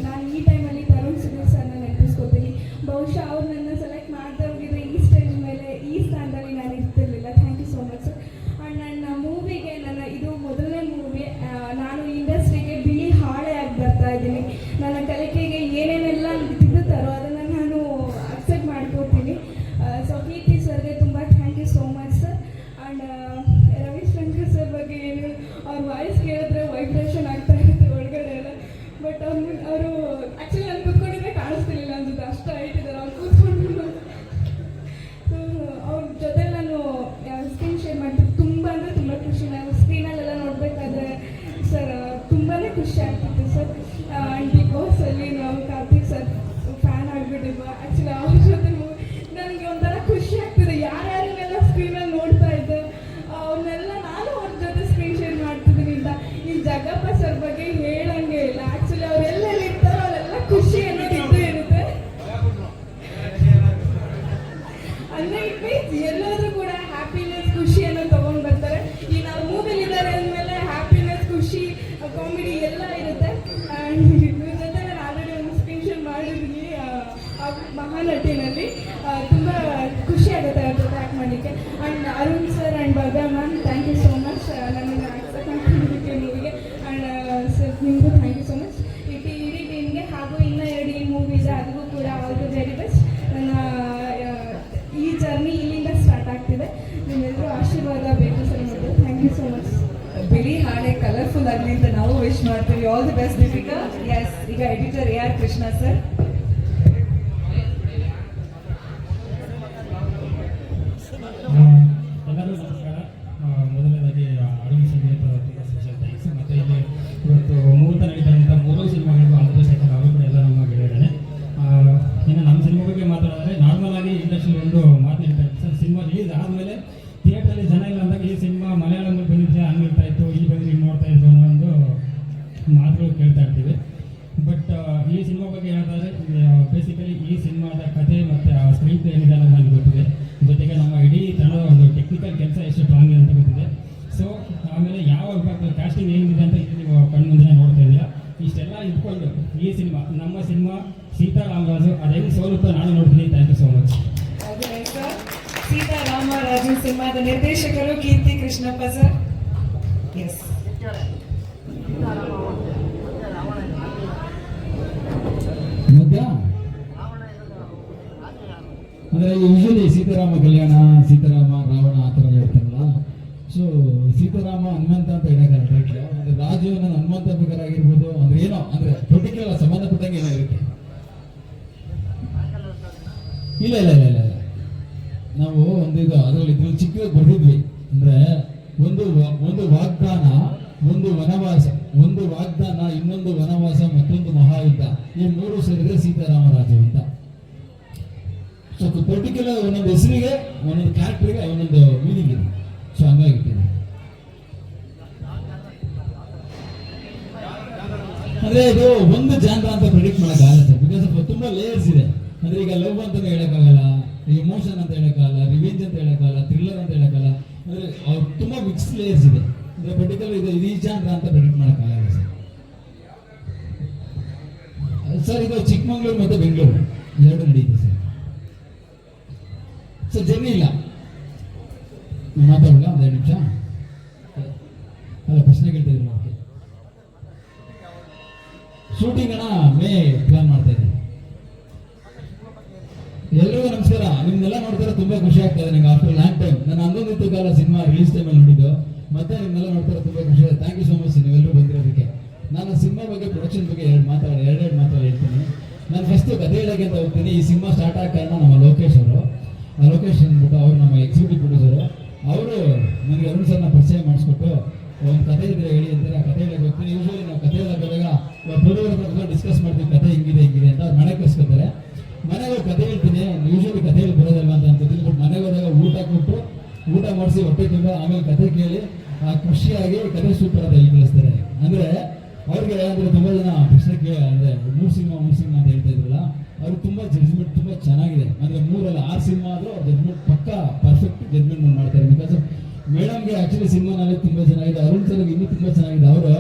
ನಾನು ಈ ಟೈಮಲ್ಲಿ ತರುಣ್ ಸುಧೀರ್ ಸರ್ನ ನೆನಪಿಸ್ಕೋತೀನಿ. ಬಹುಶಃ ಅವ್ರು ನನ್ನ ಸೆಲೆಕ್ಟ್ ಮಾಡದೆ ಹೋಗಿದ್ರೆ ಈ ಸ್ಟೇಜ್ ಮೇಲೆ ಈ ಸ್ಥಾನದಲ್ಲಿ ನಾನು ಇರ್ತಿರ್ಲಿಲ್ಲ. Thank you so much sir. And ನನ್ನ ಮೂವಿಗೆ ಇದು ಮೊದಲನೇ ಮೂವಿ. ನಾನು ಇಂಡಸ್ಟ್ರಿಗೆ ಬಿಳಿ ಹಾಳೆ ಆಗಿ ಬರ್ತಾ ಇದ್ದೀನಿ. ನನ್ನ ಕಲಿಕೆಗೆ ಏನೇನೆಲ್ಲ ತಿದ್ದುತ್ತಾರೋ ಅದನ್ನು ನಾನು ಅಕ್ಸೆಪ್ಟ್ ಮಾಡ್ಕೋತೀನಿ. ಸೊ ಕೀರ್ತಿ ಸರ್ಗೆ ತುಂಬ thank you so much sir. And Ravishankar sir ಬಗ್ಗೆ ವಿಶ್ ಮಾಡ್ತೀವಿ. All the best Deepika. Yes, ಈಗ ಎಡಿಟರ್ AR ಕೃಷ್ಣ ಸರ್. ಎಲ್ಲರಿಗೂ ನಮಸ್ಕಾರ. ಮೊದಲನೇದಾಗಿ ಅರುಣ್ ಸಂಗೀತ ತುಂಬ ಸ್ಪೆಷಲ್ ಥ್ಯಾಂಕ್ಸ್. ಮತ್ತು ಇಲ್ಲಿ ಇವತ್ತು ಮುಹೂರ್ತ ನಡೀತಾರಂಥ 3 ಸಿನಿಮಾಗಳಿಗೂ ಆಲ್ಮೋಸ್ಟ್ ಯಾಕಂದ್ರೆ ಅವರು ಕೂಡ ಎಲ್ಲ ನಮ್ಮ ಗೆಳೆಯರೇ. ಇನ್ನು ನಮ್ಮ ಸಿನಿಮಾ ಬಗ್ಗೆ ಮಾತಾಡಿದ್ರೆ ನಾರ್ಮಲ್ ಆಗಿ ಇಂಡಸ್ಟ್ರಿ ಒಂದು ಮಾತು ಹೇಳ್ತಾರೆ ಸರ್, ಸಿನಿಮಾ ರಿಲೀಸ್ ಆದಮೇಲೆ ಥಿಯೇಟ್ರಲ್ಲಿ ಜನ ಇಲ್ಲ ಅಂದಾಗ ಈ ಸಿನಿಮಾ ಮಲಯಾಳಂನಲ್ಲಿ ಬಂದಿದ್ದೆ ಹಂಗಿರ್ತಾ ಇತ್ತು, ಈ ಬಂದು ಹಿಂಗೆ ನೋಡ್ತಾ ಇತ್ತು ಅನ್ನೋ ಒಂದು ಮಾತುಗಳು ಕೇಳ್ತಾ ಇರ್ತೀವಿ. ಬಟ್ ಈ ಸಿನಿಮಾ ಬಗ್ಗೆ ಹೇಳಿದ್ರೆ ಬೇಸಿಕಲಿ ಈ ಸಿನಿಮಾದ ಕಥೆ ಮತ್ತು ಆ ಸ್ಕ್ರೀನ್ ಪ್ಲೇ ಏನಿದೆ ಅನ್ನೋದು ನನಗೆ ಗೊತ್ತಿದೆ. ಜೊತೆಗೆ ನಮ್ಮ ಇಡೀ ತಂಡದ ಒಂದು ಟೆಕ್ನಿಕಲ್ ಕೆಲಸ ಎಷ್ಟು ಸ್ಟ್ರಾಂಗ್ ಇದೆ ಅಂತ ಗೊತ್ತಿದೆ. ಸೊ ಆಮೇಲೆ ಯಾವ ಕ್ಯಾಸ್ಟಿಂಗ್ ಏನಿದೆ ಅಂತ ಇಲ್ಲಿ ನೀವು ಕಣ್ಣು ಮುಂದೆ ನೋಡ್ತಾ ಇದ್ದೀರಾ. ಇಷ್ಟೆಲ್ಲ ಇಟ್ಕೊಂಡು ಈ ಸಿನಿಮಾ ನಮ್ಮ ಸಿನಿಮಾ ಸೀತಾರಾಮರಾಜು ಅದು ಹೆಂಗೆ ಸೋಲುತ್ತೋ ನಾನು ನೋಡ್ತೀನಿ. Thank you so much. Seetharamaraju ಸಿನಿಮಾದ ನಿರ್ದೇಶಕರು ಕೀರ್ತಿ ಕೃಷ್ಣಪ್ಪ ಸರ್. ಎಸ್, ಮಧ್ಯ ಅಂದರೆ ಯೂಶಲಿ ಸೀತಾರಾಮ ಕಲ್ಯಾಣ, ಸೀತಾರಾಮ ರಾವಣ ಆ ಥರ ಹೇಳ್ತಾರಲ್ಲ. ಸೊ ಸೀತಾರಾಮ ಹನುಮಂತ ಅಂತ ಹೇಳೋಕ್ಕಲ್ಲ ಟೈಟ್ಲು. ಅಂದರೆ ರಾಜು ನನ್ನ ಹನುಮಂತ ಬೇಕಾಗಿರ್ಬೋದು, ಅಂದರೆ ಏನೋ ಅಂದರೆ ಪರ್ಟಿಕ್ಯುಲರ್ ಸಂಬಂಧಪಟ್ಟಂಗೆ ಏನೋ ಇರುತ್ತೆ. ಇಲ್ಲ ಇಲ್ಲ ಇಲ್ಲ ಇಲ್ಲ ನಾವು ಒಂದು ಇದು ಅದರಲ್ಲಿ ಚಿಕ್ಕದಾಗಿ ಬರೆದಿದ್ವಿ. ಅಂದರೆ ಒಂದು ವಾಗ್ದಾನ, ಒಂದು ವನವಾಸ, ಒಂದು ವಾಗ್ದಾನ, ಇನ್ನೊಂದು ವನವಾಸ, ಮತ್ತೊಂದು ಮಹಾಯುದ್ಧ, ಈ 3 ಸೇರಿದ್ರೆ ಸೀತಾರಾಮರಾಜು ಅಂತ. ಸೊ ಪರ್ಟಿಕ್ಯುಲರ್ ಒಂದೊಂದು ಹೆಸರಿಗೆ, ಒಂದೊಂದು ಕ್ಯಾರೆಕ್ಟರ್ಗೆ ಒಂದೊಂದು ಮೀನಿಂಗ್ ಇದೆ. ಸೊ ಹಂಗಾಗಿರ್ತೀನಿ. ಅಂದ್ರೆ ಇದು ಒಂದು ಜಾನ್ರ ಅಂತ ಪ್ರೆಡಿಕ್ಟ್ ಮಾಡೋಕ್ಕಾಗಲ್ಲ ಸರ್, ಬಿಕಾಸ್ ತುಂಬಾ ಲೇಯರ್ಸ್ ಇದೆ. ಅಂದ್ರೆ ಈಗ ಲವ್ ಅಂತಾನೆ ಹೇಳಕ್ಕಾಗಲ್ಲ, ಎಮೋಷನ್ ಅಂತ ಹೇಳಕ್ಕಾಗಲ್ಲ, ರಿವೆಂಜ್ ಅಂತ ಹೇಳಕ್ಕಾಗಲ್ಲ, ಥ್ರಿಲ್ಲರ್ ಅಂತ ಹೇಳಕ್ಕಾಗಲ್ಲ. ಅಂದ್ರೆ ಅವ್ರು ತುಂಬಾ ಮಿಕ್ಸ್ ಲೇಯರ್ಸ್ ಇದೆ. ಅಂದ್ರೆ ಪರ್ಟಿಕ್ಯುಲರ್ ಇದು ಈ ಜಾನ್ರ ಅಂತ ಪ್ರೆಡಿಕ್ಟ್ ಮಾಡೋಕ್ಕಾಗಲ್ಲ ಸರ್. ಇದು ಚಿಕ್ಕಮಂಗ್ಳೂರು ಮತ್ತೆ ಬೆಂಗಳೂರು 2 ನಡೆಯುತ್ತೆ ಸರ್. ಜರ್ನಿ ಇಲ್ಲ, ಮಾತಾಡಲ್ಲ ಒಂದು 2 ನಿಮಿಷ. ಅಲ್ಲ, ಪ್ರಶ್ನೆ ಕೇಳ್ತಾ ಇದ್ರು. ಓಕೆ, ಶೂಟಿಂಗ್ ಅಣ್ಣ ಮೇ ಪ್ಲಾನ್ ಮಾಡ್ತಾ ಇದ್ದೀನಿ. ಎಲ್ರಿಗೂ ನಮಸ್ಕಾರ. ನಿಮ್ನೆಲ್ಲ ನೋಡ್ತಾರೆ ತುಂಬಾ ಖುಷಿ ಆಗ್ತದೆ ನನಗೆ. ಆಫ್ಟರ್ ಲಾಂಗ್ ಟೈಮ್ ನಾನು ಅಂದೊಂದಿತ್ತು ಕಾಲ ಸಿನಿಮಾ ರಿಲೀಸ್ ಟೈಮಲ್ಲಿ ನೋಡಿದ್ದು, ಮತ್ತೆ ನಿಮ್ನೆಲ್ಲ ನೋಡ್ತಾರೆ ತುಂಬಾ ಖುಷಿ ಆಗುತ್ತೆ. ಥ್ಯಾಂಕ್ ಯು ಸೋ ಮಚ್ ನೀವೆಲ್ಲರೂ ಬಂದಿರೋದಕ್ಕೆ. ನಾನು ಸಿನಿಮಾ ಬಗ್ಗೆ, ಪ್ರೊಡಕ್ಷನ್ ಬಗ್ಗೆ ಎರಡು ಮಾತು ಹೇಳ್ತೀನಿ. ನಾನು ಫಸ್ಟ್ ಕಥೆ ಹೇಳಕ್ಕೆ ಅಂತ ಹೋಗ್ತೀನಿ. ಈ ಸಿನಿಮಾ ಸ್ಟಾರ್ಟ್ ಆಗ ಕಾರಣ ನಮ್ಮ ಲೋಕೇಶ್ ಅವರು. ಲೋಕೇಶ್ ಅಂದ್ಬಿಟ್ಟು ಅವ್ರು ನಮ್ಮ ಎಕ್ಸಿಕ್ಯೂಟಿವ್ ಪ್ರೊಡ್ಯೂಸರು. ಅವರು ನನಗೆ ಅರುಣ್ ಸರ್ನ ಪರಿಚಯ ಮಾಡಿಸ್ಕೊಟ್ಟು ಒಂದು ಕಥೆ ಇದ್ರೆ ಹೇಳಿ ಅಂತಾರೆ. ಆ ಕಥೆ ಹೇಳಕ್ಕೆ ಹೋಗ್ತೀನಿ. ಯೂಶಲಿ ನಾವು ಕಥೆ ಹೇಳಕ್ಕೆ ಹೋದಾಗ ಪ್ರೊಡ್ಯೂಸರ್ ಡಿಸ್ಕಸ್ ಮಾಡ್ತೀವಿ, ಕಥೆ ಹಿಂಗಿದೆ ಅಂತ. ಅವ್ರು ಮನೆಗೆ ಕಳಿಸ್ಕೊತಾರೆ. ಮನೆಗೆ ಹೋಗಿ ಕಥೆ ಹೇಳ್ತೀನಿ. ಯೂಶಲಿ ಕಥೆ ಹೇಳಿ ಬರೋದಲ್ವ ಅಂತ ಅನ್ಕೋತೀನಿ. ಬಟ್ ಮನೆಗೆ ಹೋದಾಗ ಊಟ ಮಾಡಿಸಿ ಹೊಟ್ಟೆ ತುಂಬ ಆಮೇಲೆ ಕಥೆ ಕೇಳಿ ಖುಷಿಯಾಗಿ ಕಥೆ ಸೂಪರ್ ಅಂತ ಹೇಳಿ ಕಳಿಸ್ತಾರೆ. ಅಂದರೆ ಅವ್ರಿಗೆ ಅಂದರೆ ತುಂಬ ಜನ ಪ್ರಶ್ನೆ ಅಂದರೆ 3 ಸಿನಿಮಾ ಅಂತ ಹೇಳ್ತಾ ಇದ್ರಲ್ಲ, ಅವ್ರಿಗೆ ತುಂಬ ಜಡ್ಜ್ಮೆಂಟ್ ತುಂಬ ಚೆನ್ನಾಗಿದೆ. ಅಂದರೆ 3 ಅಲ್ಲ 6 ಸಿನಿಮಾ ಆದರೂ ಜಡ್ಜ್ಮೆಂಟ್ ಪಕ್ಕ ಪರ್ಫೆಕ್ಟ್ ಜಡ್ಜ್ಮೆಂಟ್ ಮಾಡ್ತಾರೆ. ಬಿಕಾಸ್ ಮೇಡಮ್ಗೆ ಆ್ಯಕ್ಚುಲಿ ಸಿನಿಮಾನಲ್ಲಿ ತುಂಬ ಚೆನ್ನಾಗಿದೆ. ಅರುಣ್ ಸರ್ಗೆ ಇನ್ನೂ ತುಂಬ ಚೆನ್ನಾಗಿದೆ. ಅವರು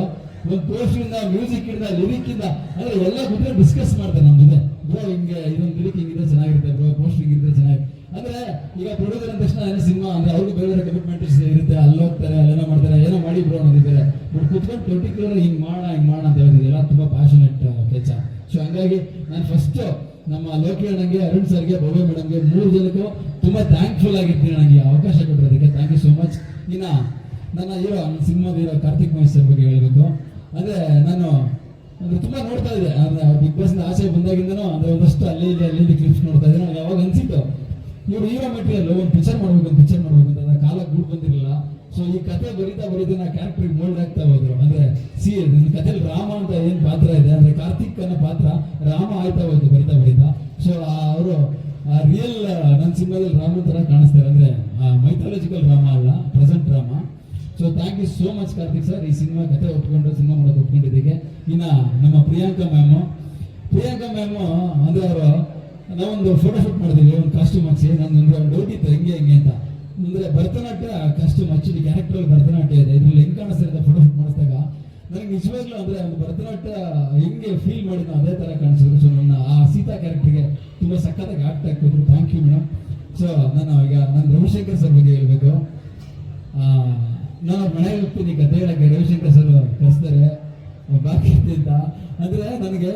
ಒಂದು ಪೋಸ್ಟ್ರಿಂದ, ಮ್ಯೂಸಿಕ್ ಇಂದ, ಲಿರಿಕ್ ಇಂದ ಅಂದರೆ ಎಲ್ಲ ಕೂತ್ರೆ ಡಿಸ್ಕಸ್ ಮಾಡ್ತಾರೆ ನಮ್ಮ ಜೊತೆ. ಬ್ರೋ ಹಿಂಗೆ ಇದೊಂದು ಲಿರಿಕ್ ಹಿಂಗಿದೆ ಚೆನ್ನಾಗಿರುತ್ತೆ, ಬ್ರೋ ಪೋಸ್ಟ್ ಹಿಂಗಿದ್ರೆ ಚೆನ್ನಾಗಿ. ಅಂದರೆ ಈಗ ಪ್ರೊಡ್ಯೂಸರ್ ಅಂದ ತಕ್ಷಣ ಸಿನಿಮಾ ಅಂದರೆ ಅವ್ರಿಗೆ ಬೇರೆ ಕಮಿಟ್ಮೆಂಟ್ ಇರುತ್ತೆ. ಅಲ್ಲಿ ಹೋಗ್ತಾರೆ, ಅಲ್ಲೇನೋ ಮಾಡ್ತಾರೆ, ಏನೋ ಮಾಡಿ ಬ್ರೋ ಅನ್ನೋದಿದ್ದಾರೆ. ಬಟ್ ಕೂತ್ಕೊಂಡು ಪರ್ಟಿಕ್ಯುಲರ್ ಹಿಂಗೆ ಮಾಡೋಣ ಅಂತ ಹೇಳ್ತಿದ್ದೆಲ್ಲ ತುಂಬ ಪ್ಯಾಷನೆಟ್ ಕೆಲಸ. ಸೊ ಹಂಗಾಗಿ ನಾನು ಫಸ್ಟು ನಮ್ಮ ಲೋಕಿ ಅಣ್ಣಂಗೆ, ಅರುಣ್ ಸರ್ಗೆ, ಭವ್ಯ ಮೇಡಮ್ಗೆ 3 ಜನಕ್ಕೂ ತುಂಬ ಥ್ಯಾಂಕ್ಫುಲ್ ಆಗಿರ್ತೀನಿ ನನಗೆ ಅವಕಾಶ ಕೊಟ್ಟಿರೋದಕ್ಕೆ. Thank you so much. ಇನ್ನು ನನ್ನ ಸಿನಿಮಾದ ಹೀರೋ ಕಾರ್ತಿಕ್ ಮಹೇಶ್ ಸರ್ ಬಗ್ಗೆ ಹೇಳಬೇಕು. ಅಂದರೆ ನಾನು ಅಂದರೆ ತುಂಬ ನೋಡ್ತಾ ಇದ್ದೆ. ಅಂದರೆ ಬಿಗ್ ಬಾಸ್ನ ಆಸೆ ಬಂದಾಗಿಂದನೂ ಅಂದರೆ ಒಂದಷ್ಟು ಅಲ್ಲಿ ಇಲ್ಲಿ ಕ್ಲಿಪ್ಸ್ ನೋಡ್ತಾ ಇದ್ದೆ. ನನಗೆ ಯಾವಾಗ ಅನಿಸಿತ್ತು ಇವರು ಹೀರೋ ಮೆಟೀರಿಯಲ್ ಒಂದು ಪಿಕ್ಚರ್ ಮಾಡಬೇಕು ಅಂತ ಅದರ ಕಾಲ ಗೂಡ್ ಬಂದಿರಲಿಲ್ಲ. ಸೊ ಈ ಕತೆ ಬರೀತಾ ನಾ ಕ್ಯಾರೆಕ್ಟರ್ಗೆ ಮೋಲ್ಡ್ ಆಗ್ತಾ ಹೋದ್ರು. ಅಂದರೆ ಕಥೆಯಲ್ಲಿ ರಾಮ ಅಂತ ಏನು ಪಾತ್ರ ಇದೆ, ಅಂದರೆ ಕಾರ್ತಿಕ್ ಅನ್ನೋ ಪಾತ್ರ ರಾಮ ಆಯ್ತಾ ಹೋಯ್ತು ಬರೀತಾ. ಸೊ ಅವರು ರಿಯಲ್ ನನ್ನ ಸಿನಿಮಾದಲ್ಲಿ ರಾಮ ಥರ ಕಾಣಿಸ್ತಾರೆ. ಅಂದರೆ ಮೈಥಾಲಜಿಕಲ್ ರಾಮ ಅಲ್ಲ, present Rama. So thank you so much Karthik sir, ಈ ಸಿನಿಮಾ ಕತೆ ಸಿನಿಮಾ ಮಾಡೋಕೆ ಒಪ್ಕೊಂಡಿದ್ದಕ್ಕೆ. ಇನ್ನು ನಮ್ಮ ಪ್ರಿಯಾಂಕಾ ಮ್ಯಾಮು ಅಂದರೆ ಅವರು ನಾವೊಂದು ಫೋಟೋಶೂಟ್ ಮಾಡಿದ್ವಿ, ಒಂದು ಕಾಸ್ಟ್ಯೂಮ್ ಹಾಕ್ಸಿ. ನಂದೊಂದು ಡೌಟ್ ಇತ್ತು ಹೆಂಗೆ ಅಂತ. ಅಂದರೆ Bharatanatyam costume actually character Bharatanatyam ಇದೆ. ಇದ್ರಲ್ಲಿ ಹೆಂಗೆ ಕಾಣಿಸ್ತಾ ಫೋಟೋಶೂಟ್ ಮಾಡಿಸಿದಾಗ ನನಗೆ ನಿಜವಾಗ್ಲೂ ಅಂದರೆ ಒಂದು ಭರತನಾಟ್ಯ ಹೆಂಗೆ ಫೀಲ್ ಮಾಡಿದ್ನೋ ಅದೇ ಥರ ಕಾಣಿಸಿದ್ರು. ಸೊ ನನ್ನ ಆ ಸೀತಾ ಕ್ಯಾರೆಕ್ಟರ್ಗೆ ತುಂಬ ಸಖತ್ತಾಗಿ ಆಕ್ಟ್ ಹಾಕಿದ್ರು. Thank you madam. ಸೊ ನಾನು ರವಿಶಂಕರ್ ಸರ್ ಬಗ್ಗೆ ಹೇಳಬೇಕು. ನಾನು ಮನೆಗೆ ಹೋಗ್ತೀನಿ ಕತೆ ಹೇಳಕ್ಕೆ, ರವಿಶಂಕರ್ ಸರ್ ಕಳಿಸ್ತಾರೆ ಬಾಕಿ ಅಂತ. ಅಂದರೆ ನನಗೆ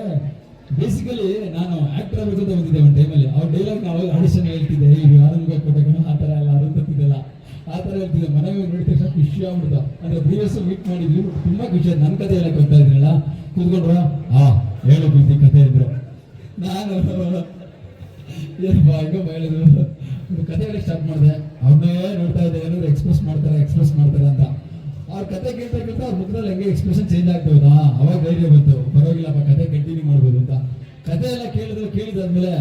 ಬೇಸಿಕಲಿ ನಾನು ಆಕ್ಟರ್ ಆಗಬೇಕು ಅಂತ ಬಂದಿದ್ದೆ ಒಂದು ಟೈಮಲ್ಲಿ. ಅವ್ರ ಡೈಲಾಗ್ ನಾವು ಆಡಿಷನ್ ಹೇಳ್ತಿದ್ದೆ, ಈಗ ಯಾರನ್ನು ಕೊಟ್ಟಬೇಕು ಆ ಥರ ಎಲ್ಲ ಅರುಂತತ್ತಿದ್ದೆಲ್ಲ. ಆ ಥರ ಹೇಳ್ತಿದ್ದೆ. ಮನೆಗೆ ನೋಡಿದ ತಕ್ಷಣ ಖುಷಿ ಆಗ್ಬಿಡ್ತು. ಅಂದ್ರೆ ಪ್ರೀವಿಯಸ್ ಮೀಟ್ ಮಾಡಿದ್ವಿ, ತುಂಬಾ ಖುಷಿ ಆಯ್ತು. ನನ್ನ ಕತೆ ಹೇಳಕ್ ಹೋಗ್ತಾ ಇದ್ರಲ್ಲ, ಕೂತ್ಕೊಂಡ್ರು ಹೇಳು ಪ್ರೀತಿ ಕತೆ ಇದ್ರು. ನಾನು ಏನಪ್ಪಾ ಹೇಳಿದ್ರು, ಕತೆ ಹೇಳಕ್ ಸ್ಟಾರ್ಟ್ ಮಾಡಿದೆ. ಅವ್ರನ್ನೇ ನೋಡ್ತಾ ಇದ್ದೆ, ಏನಾದ್ರು ಎಕ್ಸ್ಪ್ರೆಸ್ ಮಾಡ್ತಾರೆ ಅಂತ. ಅವ್ರ ಕತೆ ಕೇಳ್ತಾ ಅವ್ರ ಮುಖದಲ್ಲಿ ಹೆಂಗೆ ಎಕ್ಸ್ಪ್ರೆಷನ್ ಚೇಂಜ್ ಆಗ್ತದ, ಅವಾಗ ಧೈರ್ಯ ಬಂತು, ಪರವಾಗಿಲ್ಲಪ್ಪ ಕತೆ ಕಂಟಿನ್ಯೂ ಮಾಡ್ಬೋದು ಅಂತ. ಕತೆ ಎಲ್ಲ ಕೇಳಿದಾದ್ಮೇಲೆ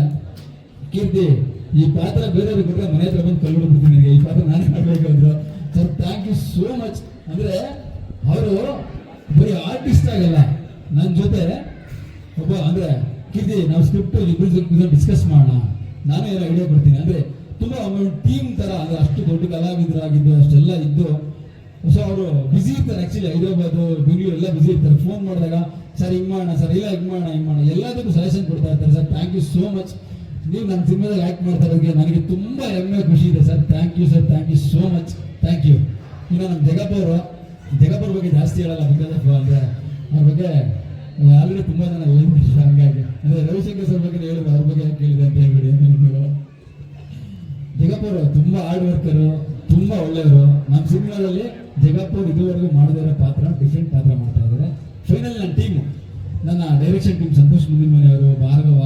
ಕೀರ್ತಿ, ಈ ಪಾತ್ರ ಬೇರೆಯವ್ರಿಗೆ ಕೊಟ್ಟರೆ ಮನೆ ಹತ್ರ ಬಂದು ಕಲ್ಲು ಬಿಡ್ತೀನಿ, ಈ ಪಾತ್ರ ನಾನೇ ಮಾಡ್ಬೇಕು ಅಂದ್ರು. Sir thank you so much. ಅಂದ್ರೆ ಅವರು ಬರೀ ಆರ್ಟಿಸ್ಟ್ ಆಗಲ್ಲ, ನನ್ನ ಜೊತೆ ಒಬ್ಬ ಅಂದ್ರೆ ಕೀರ್ತಿ, ನಾವು ಸ್ಕ್ರಿಪ್ಟ್ ಇಬ್ಬರು ಡಿಸ್ಕಸ್ ಮಾಡೋಣ, ನಾನು ಏನೋ ಐಡಿಯಾ ಕೊಡ್ತೀನಿ. ಅಂದ್ರೆ ತುಂಬಾ ಟೀಮ್ ತರ, ಅಂದ್ರೆ ಅಷ್ಟು ದೊಡ್ಡ ಕಲಾವಿದರಾಗಿದ್ದು ಅಷ್ಟೆಲ್ಲ ಇದ್ದು. ಸೊ ಅವರು ಬಿಸಿ ಇರ್ತಾರೆ. ಆಕ್ಚುಲಿ ಹೈದರಾಬಾದ್, ಬೆಂಗಳೂರು ಎಲ್ಲ ಬಿಸಿ ಇರ್ತಾರೆ. ಫೋನ್ ಮಾಡಿದಾಗ ಸರ್ ಹಿಂಗ್ ಮಾಡೋಣ, ಸರ್ ಇಲ್ಲ ಹಿಂಗ್ ಮಾಡೋಣ ಎಲ್ಲದಕ್ಕೂ ಸಜೆಷನ್ ಕೊಡ್ತಾ ಇರ್ತಾರೆ. Sir thank you so much. ನೀವು ನನ್ನ ಸಿನಿಮಾದಾಗ ಆಕ್ಟ್ ಮಾಡ್ತಾ ಇರೋದಕ್ಕೆ ನನಗೆ ತುಂಬಾ ಹೆಮ್ಮೆ, ಖುಷಿ ಇದೆ sir. Thank you sir, thank you so much, thank you. ಇನ್ನು ನಮ್ಮ ಜಗಪ್ಪವ್ರ ಬಗ್ಗೆ ಜಾಸ್ತಿ ಹೇಳಲ್ಲ, ಬಿಕಾಸ್ ಅಂದ್ರೆ ಅವ್ರ ಬಗ್ಗೆ ಆಲ್ರೆಡಿ ತುಂಬಾ ಜನ ಹೇಳ್ಬಿಟ್ಟಿದ್ರು. ಹಂಗಾಗಿ ಅಂದ್ರೆ ರವಿಶಂಕರ್ ಸರ್ ಬಗ್ಗೆ ಹೇಳಿದ್ರು, ಅವ್ರ ಬಗ್ಗೆ ಕೇಳಿದೆ ಅಂತ ಹೇಳ್ಬಿಡಿ. ಜಗಪ್ಪವರು ತುಂಬಾ ಹಾರ್ಡ್ ವರ್ಕರು, ತುಂಬಾ ಒಳ್ಳೆಯವರು. ನಮ್ಮ ಸಿನಿಮಾದಲ್ಲಿ ಜಗಪ್ಪವ್ರು ಇದುವರೆಗೂ ಮಾಡದೇ ಇರೋ ಪಾತ್ರ, ಡಿಫ್ರೆಂಟ್ ಪಾತ್ರ ಮಾಡ್ತಾ ಇದ್ದಾರೆ. ಫೈನಲ್ ನನ್ನ ಟೀಮು, ನನ್ನ ಡೈರೆಕ್ಷನ್ ಟೀಮ್ ಸಂತೋಷ್ ಮುಂದಿನಮನೆಯವರು, ಭಾರ್ಗವ,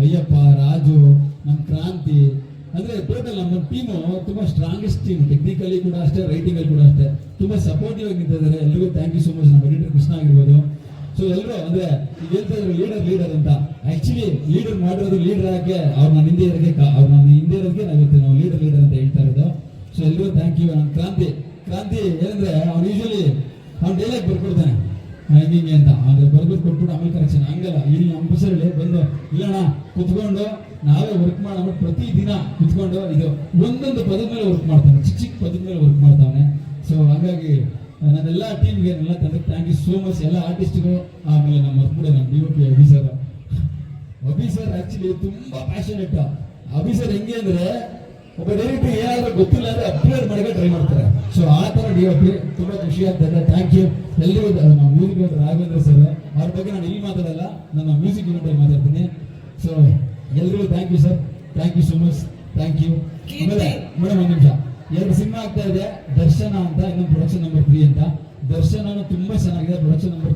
ಅಯ್ಯಪ್ಪ, ರಾಜು, ನಮ್ಮ ಕ್ರಾಂತಿ, ಅಂದ್ರೆ ಟೋಟಲ್ ನಮ್ಮ ಟೀಮು ತುಂಬಾ ಸ್ಟ್ರಾಂಗೆಸ್ಟ್ ಟೀಮ್. ಟೆಕ್ನಿಕಲಿ ಕೂಡ ಅಷ್ಟೇ, ರೈಟಿಂಗ್ ಅಲ್ಲಿ ಕೂಡ ಅಷ್ಟೇ ತುಂಬಾ ಸಪೋರ್ಟಿವ್ ಆಗಿ ನಿಂತಿದ್ದಾರೆ. ಎಲ್ರಿಗೂ ಥ್ಯಾಂಕ್ ಯು ಸೋ ಮಚ್. ನಮ್ಮ ಎಡಿಟರ್ ಕೃಷ್ಣ ಆಗಿರ್ಬೋದು. ಸೊ ಎಲ್ಲರೂ ಅಂದ್ರೆ ಈಗ ಹೇಳ್ತಾ ಇದ್ರು ಲೀಡರ್ ಅಂತ. ಆಕ್ಚುಲಿ ಲೀಡರ್ ಮಾಡಿರೋದು ಲೀಡರ್ ಆಗಿ ಅವ್ರನ್ನ ಹಿಂದೆ ಇರೋದಕ್ಕೆ ನಾವು ಲೀಡರ್ ಅಂತ ಹೇಳ್ತಾ ಇರೋದು. ಸೊ ಎಲ್ಲರೂ ಥ್ಯಾಂಕ್ ಯು. ನಾನು ಕ್ರಾಂತಿ ಏನಂದ್ರೆ ಅವ್ನು ಯೂಶಲಿ ಅವ್ನು ಡೈಲಾಗ್ ಬರ್ಕೊಡ್ತಾನೆ ಹಿಂಗೆ ಅಂತ, ಅಂದ್ರೆ ಬರ್ಬಿಟ್ಟು ಕೊಟ್ಬಿಟ್ಟು ಆಮೇಲೆ ಕರೆಕ್ಷನ್. ಹಂಗಲ್ಲ, ಇಲ್ಲಿ ನಮ್ಮ ಬಸ್ಸಲ್ಲಿ ಬಂದು ಇಲ್ಲಣ್ಣ ಕುತ್ಕೊಂಡು ನಾವೇ ವರ್ಕ್ ಮಾಡೋಣ, ಪ್ರತಿ ದಿನ ಕುತ್ಕೊಂಡು ಇದು ಒಂದೊಂದು ಪದದ ಮೇಲೆ ವರ್ಕ್ ಮಾಡ್ತಾನೆ, ಚಿಕ್ಕ ಪದದ ಮೇಲೆ ವರ್ಕ್ ಮಾಡ್ತಾನೆ. ಸೊ ಹಾಗಾಗಿ ನಾನೆಲ್ಲ ಟೀಮ್ಗೆ ಎಲ್ಲ ತಂದ್ರೆ ಥ್ಯಾಂಕ್ ಯು ಸೋ ಮಚ್. ಎಲ್ಲ ಆರ್ಟಿಸ್ಟ್ಗೂ, ಆಮೇಲೆ ನಮ್ಮ ಮರ್ತ್ಬಿಡೆ ನಮ್ಮ DOP ಅಭಿ ಸರ್ ಆಕ್ಚುಲಿ ತುಂಬಾ ಪ್ಯಾಷನೇಟ್. ಅಭಿ ಸರ್ ಹೆಂಗೆ ಅಂದ್ರೆ ಒಬ್ಬ ಡೈರೆಕ್ಟರ್ ಏನಾದ್ರೂ ಗೊತ್ತಿಲ್ಲ ಅಂದ್ರೆ ಅಪ್ಗ್ರೇಡ್ ಮಾಡಕ್ಕೆ ಟ್ರೈ ಮಾಡ್ತಾರೆ. ಸೊ ಆ ತರ DOP ತುಂಬಾ ಖುಷಿ ಆಗ್ತದೆ. ಥ್ಯಾಂಕ್ ಯು ಎಲ್ಲರಿಗೂ. ನಮ್ಮ ಮ್ಯೂಸಿಕ್ ಡೈರೆಕ್ಟರ್ ರಾಘವೇಂದ್ರ ಸರ್, ಅವ್ರ ಬಗ್ಗೆ ನಾನು ಇಲ್ಲಿ ಮಾತಾಡಲ್ಲ, ನನ್ನ ಮ್ಯೂಸಿಕ್ ಯೂನಿಟ್ ಮಾತಾಡ್ತೀನಿ. ಸೊ ಎಲ್ರಿಗೂ thank you sir, thank you so much, thank you. ಆಮೇಲೆ ಮೇಡಮ್ ಒಂದು ನಿಮಿಷ, 2 ಸಿನಿಮಾ ಆಗ್ತಾ ಇದೆ, ದರ್ಶನ ಅಂತ, ಇನ್ನೊಂದು ಪ್ರೊಡಕ್ಷನ್ ನಂಬರ್ 3 ಅಂತ. ದರ್ಶನ ತುಂಬಾ ಚೆನ್ನಾಗಿದೆ, ಪ್ರೊಡಕ್ಷನ್ ನಂಬರ್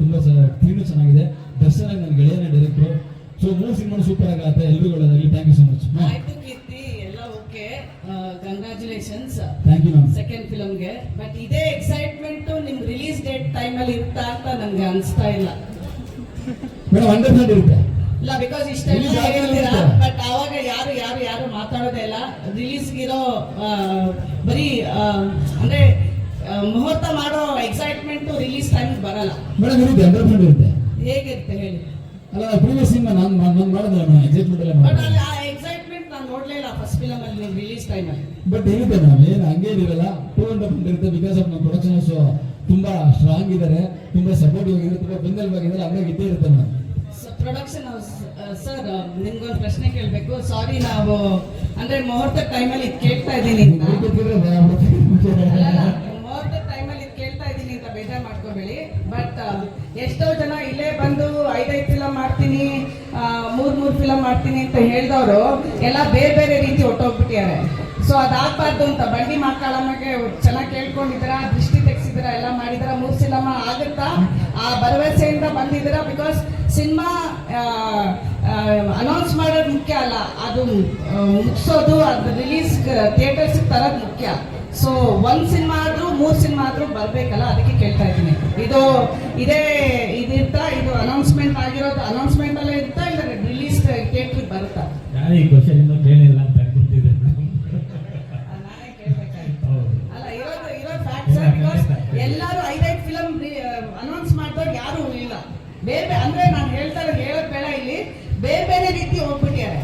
3 ಚೆನ್ನಾಗಿದೆ. ದರ್ಶನ ನನ್ನ ಗೆಳೆಯನೇ ಡೈರೆಕ್ಟರ್. ಸೊ 3 ಸಿನಿಮಾ ಸೂಪರ್ ಆಗತ್ತೆ. ಎಲ್ರಿಗೂ ಒಳ್ಳೆದಾಗಲಿ. Thank you so much. ಆಯ್ತು ಕೀರ್ತಿ, ಎಲ್ಲ okay, congratulations thank you ma'am. Second ಫಿಲಮ್ಗೆ. ಬಟ್ ಇದೇ ಎಕ್ಸೈಟ್ಮೆಂಟ್ ನಿಮ್ ರಿಲೀಸ್ ಡೇಟ್ ಟೈಮಲ್ಲಿ ಇರುತ್ತಾ ಅಂತ ನಂಗೆ ಅನಿಸ್ತಾ ಇಲ್ಲ. ಮೇಡಮ್ 100% ಇರುತ್ತೆ. ಇಲ್ಲ, ಬಿಕಾಸ್ ಇಷ್ಟೆಲ್ಲ ಹೇಳ್ತೀರಾ, ಬಟ್ ಅವಾಗ ಯಾರು ಮಾತಾಡೋದೇ ಇಲ್ಲ. ರಿಲೀಸ್ಗಿರೋ ಬರೀ ಅಂದ್ರೆ ಮುಹೂರ್ತ ಮಾಡೋ ಎಕ್ಸೈಟ್ಮೆಂಟ್ ರಿಲೀಸ್ ಟೈಮ್ ಬರಲ್ಲ. ಮೇಡಮ್ ಇರುತ್ತೆ, 100% ಇರುತ್ತೆ. ಹೇಗಿರುತ್ತೆ ಹೇಳಿ? ಅಲ್ಲ, ಪ್ರೀವಿಯಸ್ ಸಿನಿಮಾ ನಾನು ಮಾಡಿದ್ರೆ ಎಕ್ಸೈಟ್ಮೆಂಟ್ ಎಲ್ಲ ಬಟ್ ಅಲ್ಲಿ ಆ ಎಕ್ಸೈಟ್ಮೆಂಟ್ ನಾನು ನೋಡ್ಲೇ ಇಲ್ಲ ಫಸ್ಟ್ ಫಿಲಮ್ ಅಲ್ಲಿ, ನೀವು ರಿಲೀಸ್ ಟೈಮಲ್ಲಿ. ಬಟ್ ಇರುತ್ತೆ ಮೇಡಮ್, ಏನು ಹಂಗೇನಿರಲ್ಲ. 200% ಇರುತ್ತೆ. ಬಿಕಾಸ್ ಆಫ್ ನಮ್ಮ ಪ್ರೊಡಕ್ಷನ್ಸ್ ತುಂಬಾ ಸ್ಟ್ರಾಂಗ್ ಇದ್ದಾರೆ, ತುಂಬಾ ಸಪೋರ್ಟಿವ್ ಆಗಿದ್ದಾರೆ, ತುಂಬಾ ಬೆಂಬಲವಾಗಿದ್ದಾರೆ. ಹಂಗಾಗಿ ಇದ್ದೇ ಇರುತ್ತೆ ಮೇಡಮ್. ಪ್ರೊಡಕ್ಷನ್ ಹೌಸ್ ಸರ್, ನಿಮ್ಗೊಂದು ಪ್ರಶ್ನೆ ಕೇಳಬೇಕು. ಸಾರಿ, ನಾವು ಅಂದ್ರೆ ಮುಹೂರ್ತ ಟೈಮಲ್ಲಿ ಇದು ಕೇಳ್ತಾ ಇದ್ದೀನಿ ಅಂತ. ಮುಹೂರ್ತ ಟೈಮಲ್ಲಿ ಇದು ಕೇಳ್ತಾ ಇದ್ದೀನಿ ಅಂತ ಬೇಜಾರು ಮಾಡ್ಕೋಬೇಡಿ. ಬಟ್ ಎಷ್ಟೋ ಜನ ಇಲ್ಲೇ ಬಂದು 5 ಫಿಲಮ್ ಮಾಡ್ತೀನಿ, 3 ಫಿಲಮ್ ಮಾಡ್ತೀನಿ ಅಂತ ಹೇಳಿದವರು ಎಲ್ಲ ಬೇರೆ ಬೇರೆ ರೀತಿ ಹೊಟ್ಟೋಗ್ಬಿಟ್ಟಿದ್ದಾರೆ. ಸೊ ಅದಾಗಬಾರ್ದು ಅಂತ ಬಂಡಿ ಮಾಕಾಳಮ್ಮಗೆ ಚೆನ್ನಾಗಿ ಕೇಳ್ಕೊಂಡಿದ್ದೀರಾ, ದೃಷ್ಟಿ ತೆಗೆಸಿದ್ದೀರಾ, ಎಲ್ಲ ಮಾಡಿದಾರ. 3 ಸಿನಿಮಾ ಆಗುತ್ತಾ ಆ ಭರವಸೆಯಿಂದ ಬಂದಿದ್ದೀರಾ. ಬಿಕಾಸ್ ಸಿನಿಮಾ ಅನೌನ್ಸ್ ಮಾಡೋದು ಮುಖ್ಯ ಅಲ್ಲ, ಅದು ಮುಗಿಸೋದು, ಅದು ರಿಲೀಸ್ ಥಿಯೇಟರ್ಸ್ ತರೋದು ಮುಖ್ಯ. ಸೊ 1 ಸಿನಿಮಾ ಆದ್ರೂ 3 ಸಿನಿಮಾ ಆದ್ರೂ ಬರ್ಬೇಕಲ್ಲ, ಅದಕ್ಕೆ ಕೇಳ್ತಾ ಇದ್ದೀನಿ. ಇದಿರ್ತಾ, ಇದು ಅನೌನ್ಸ್ಮೆಂಟ್ ಆಗಿರೋದು ಅನೌನ್ಸ್ಮೆಂಟ್ ಅಲ್ಲೇ ಇರ್ತಾ, ಇಲ್ಲ ರಿಲೀಸ್ ಥಿಯೇಟರ್ ಬರುತ್ತಾ? ನಾನು ಈ ಕ್ವಶನ್ ಇನ್ನೂ ಕೇಳಿಲ್ಲ ಅಂತ ಅನ್ಕೊಂತಿದ್ದೆ. ನಾನೇ ಕೇಳ್ಬೇಕಾಗಿತ್ತು. ಅಲ್ಲ, ಇರೋ ಫ್ಯಾಕ್ಟ್ ಸರ್. ಬಿಕಾಸ್ ಎಲ್ಲರೂ 5 ಫಿಲಮ್ ಅನೌನ್ಸ್ ಮಾಡಿದವ್ರು ಯಾರು ಇಲ್ಲ. ಬೇರೆ ಅಂದ್ರೆ ನಾನು ಹೇಳೋದ್ ಬೇಡ, ಇಲ್ಲಿ ಬೇರೆ ಬೇರೆ ರೀತಿ ಹೋಗ್ಬಿಟ್ಟಿದ್ದಾರೆ.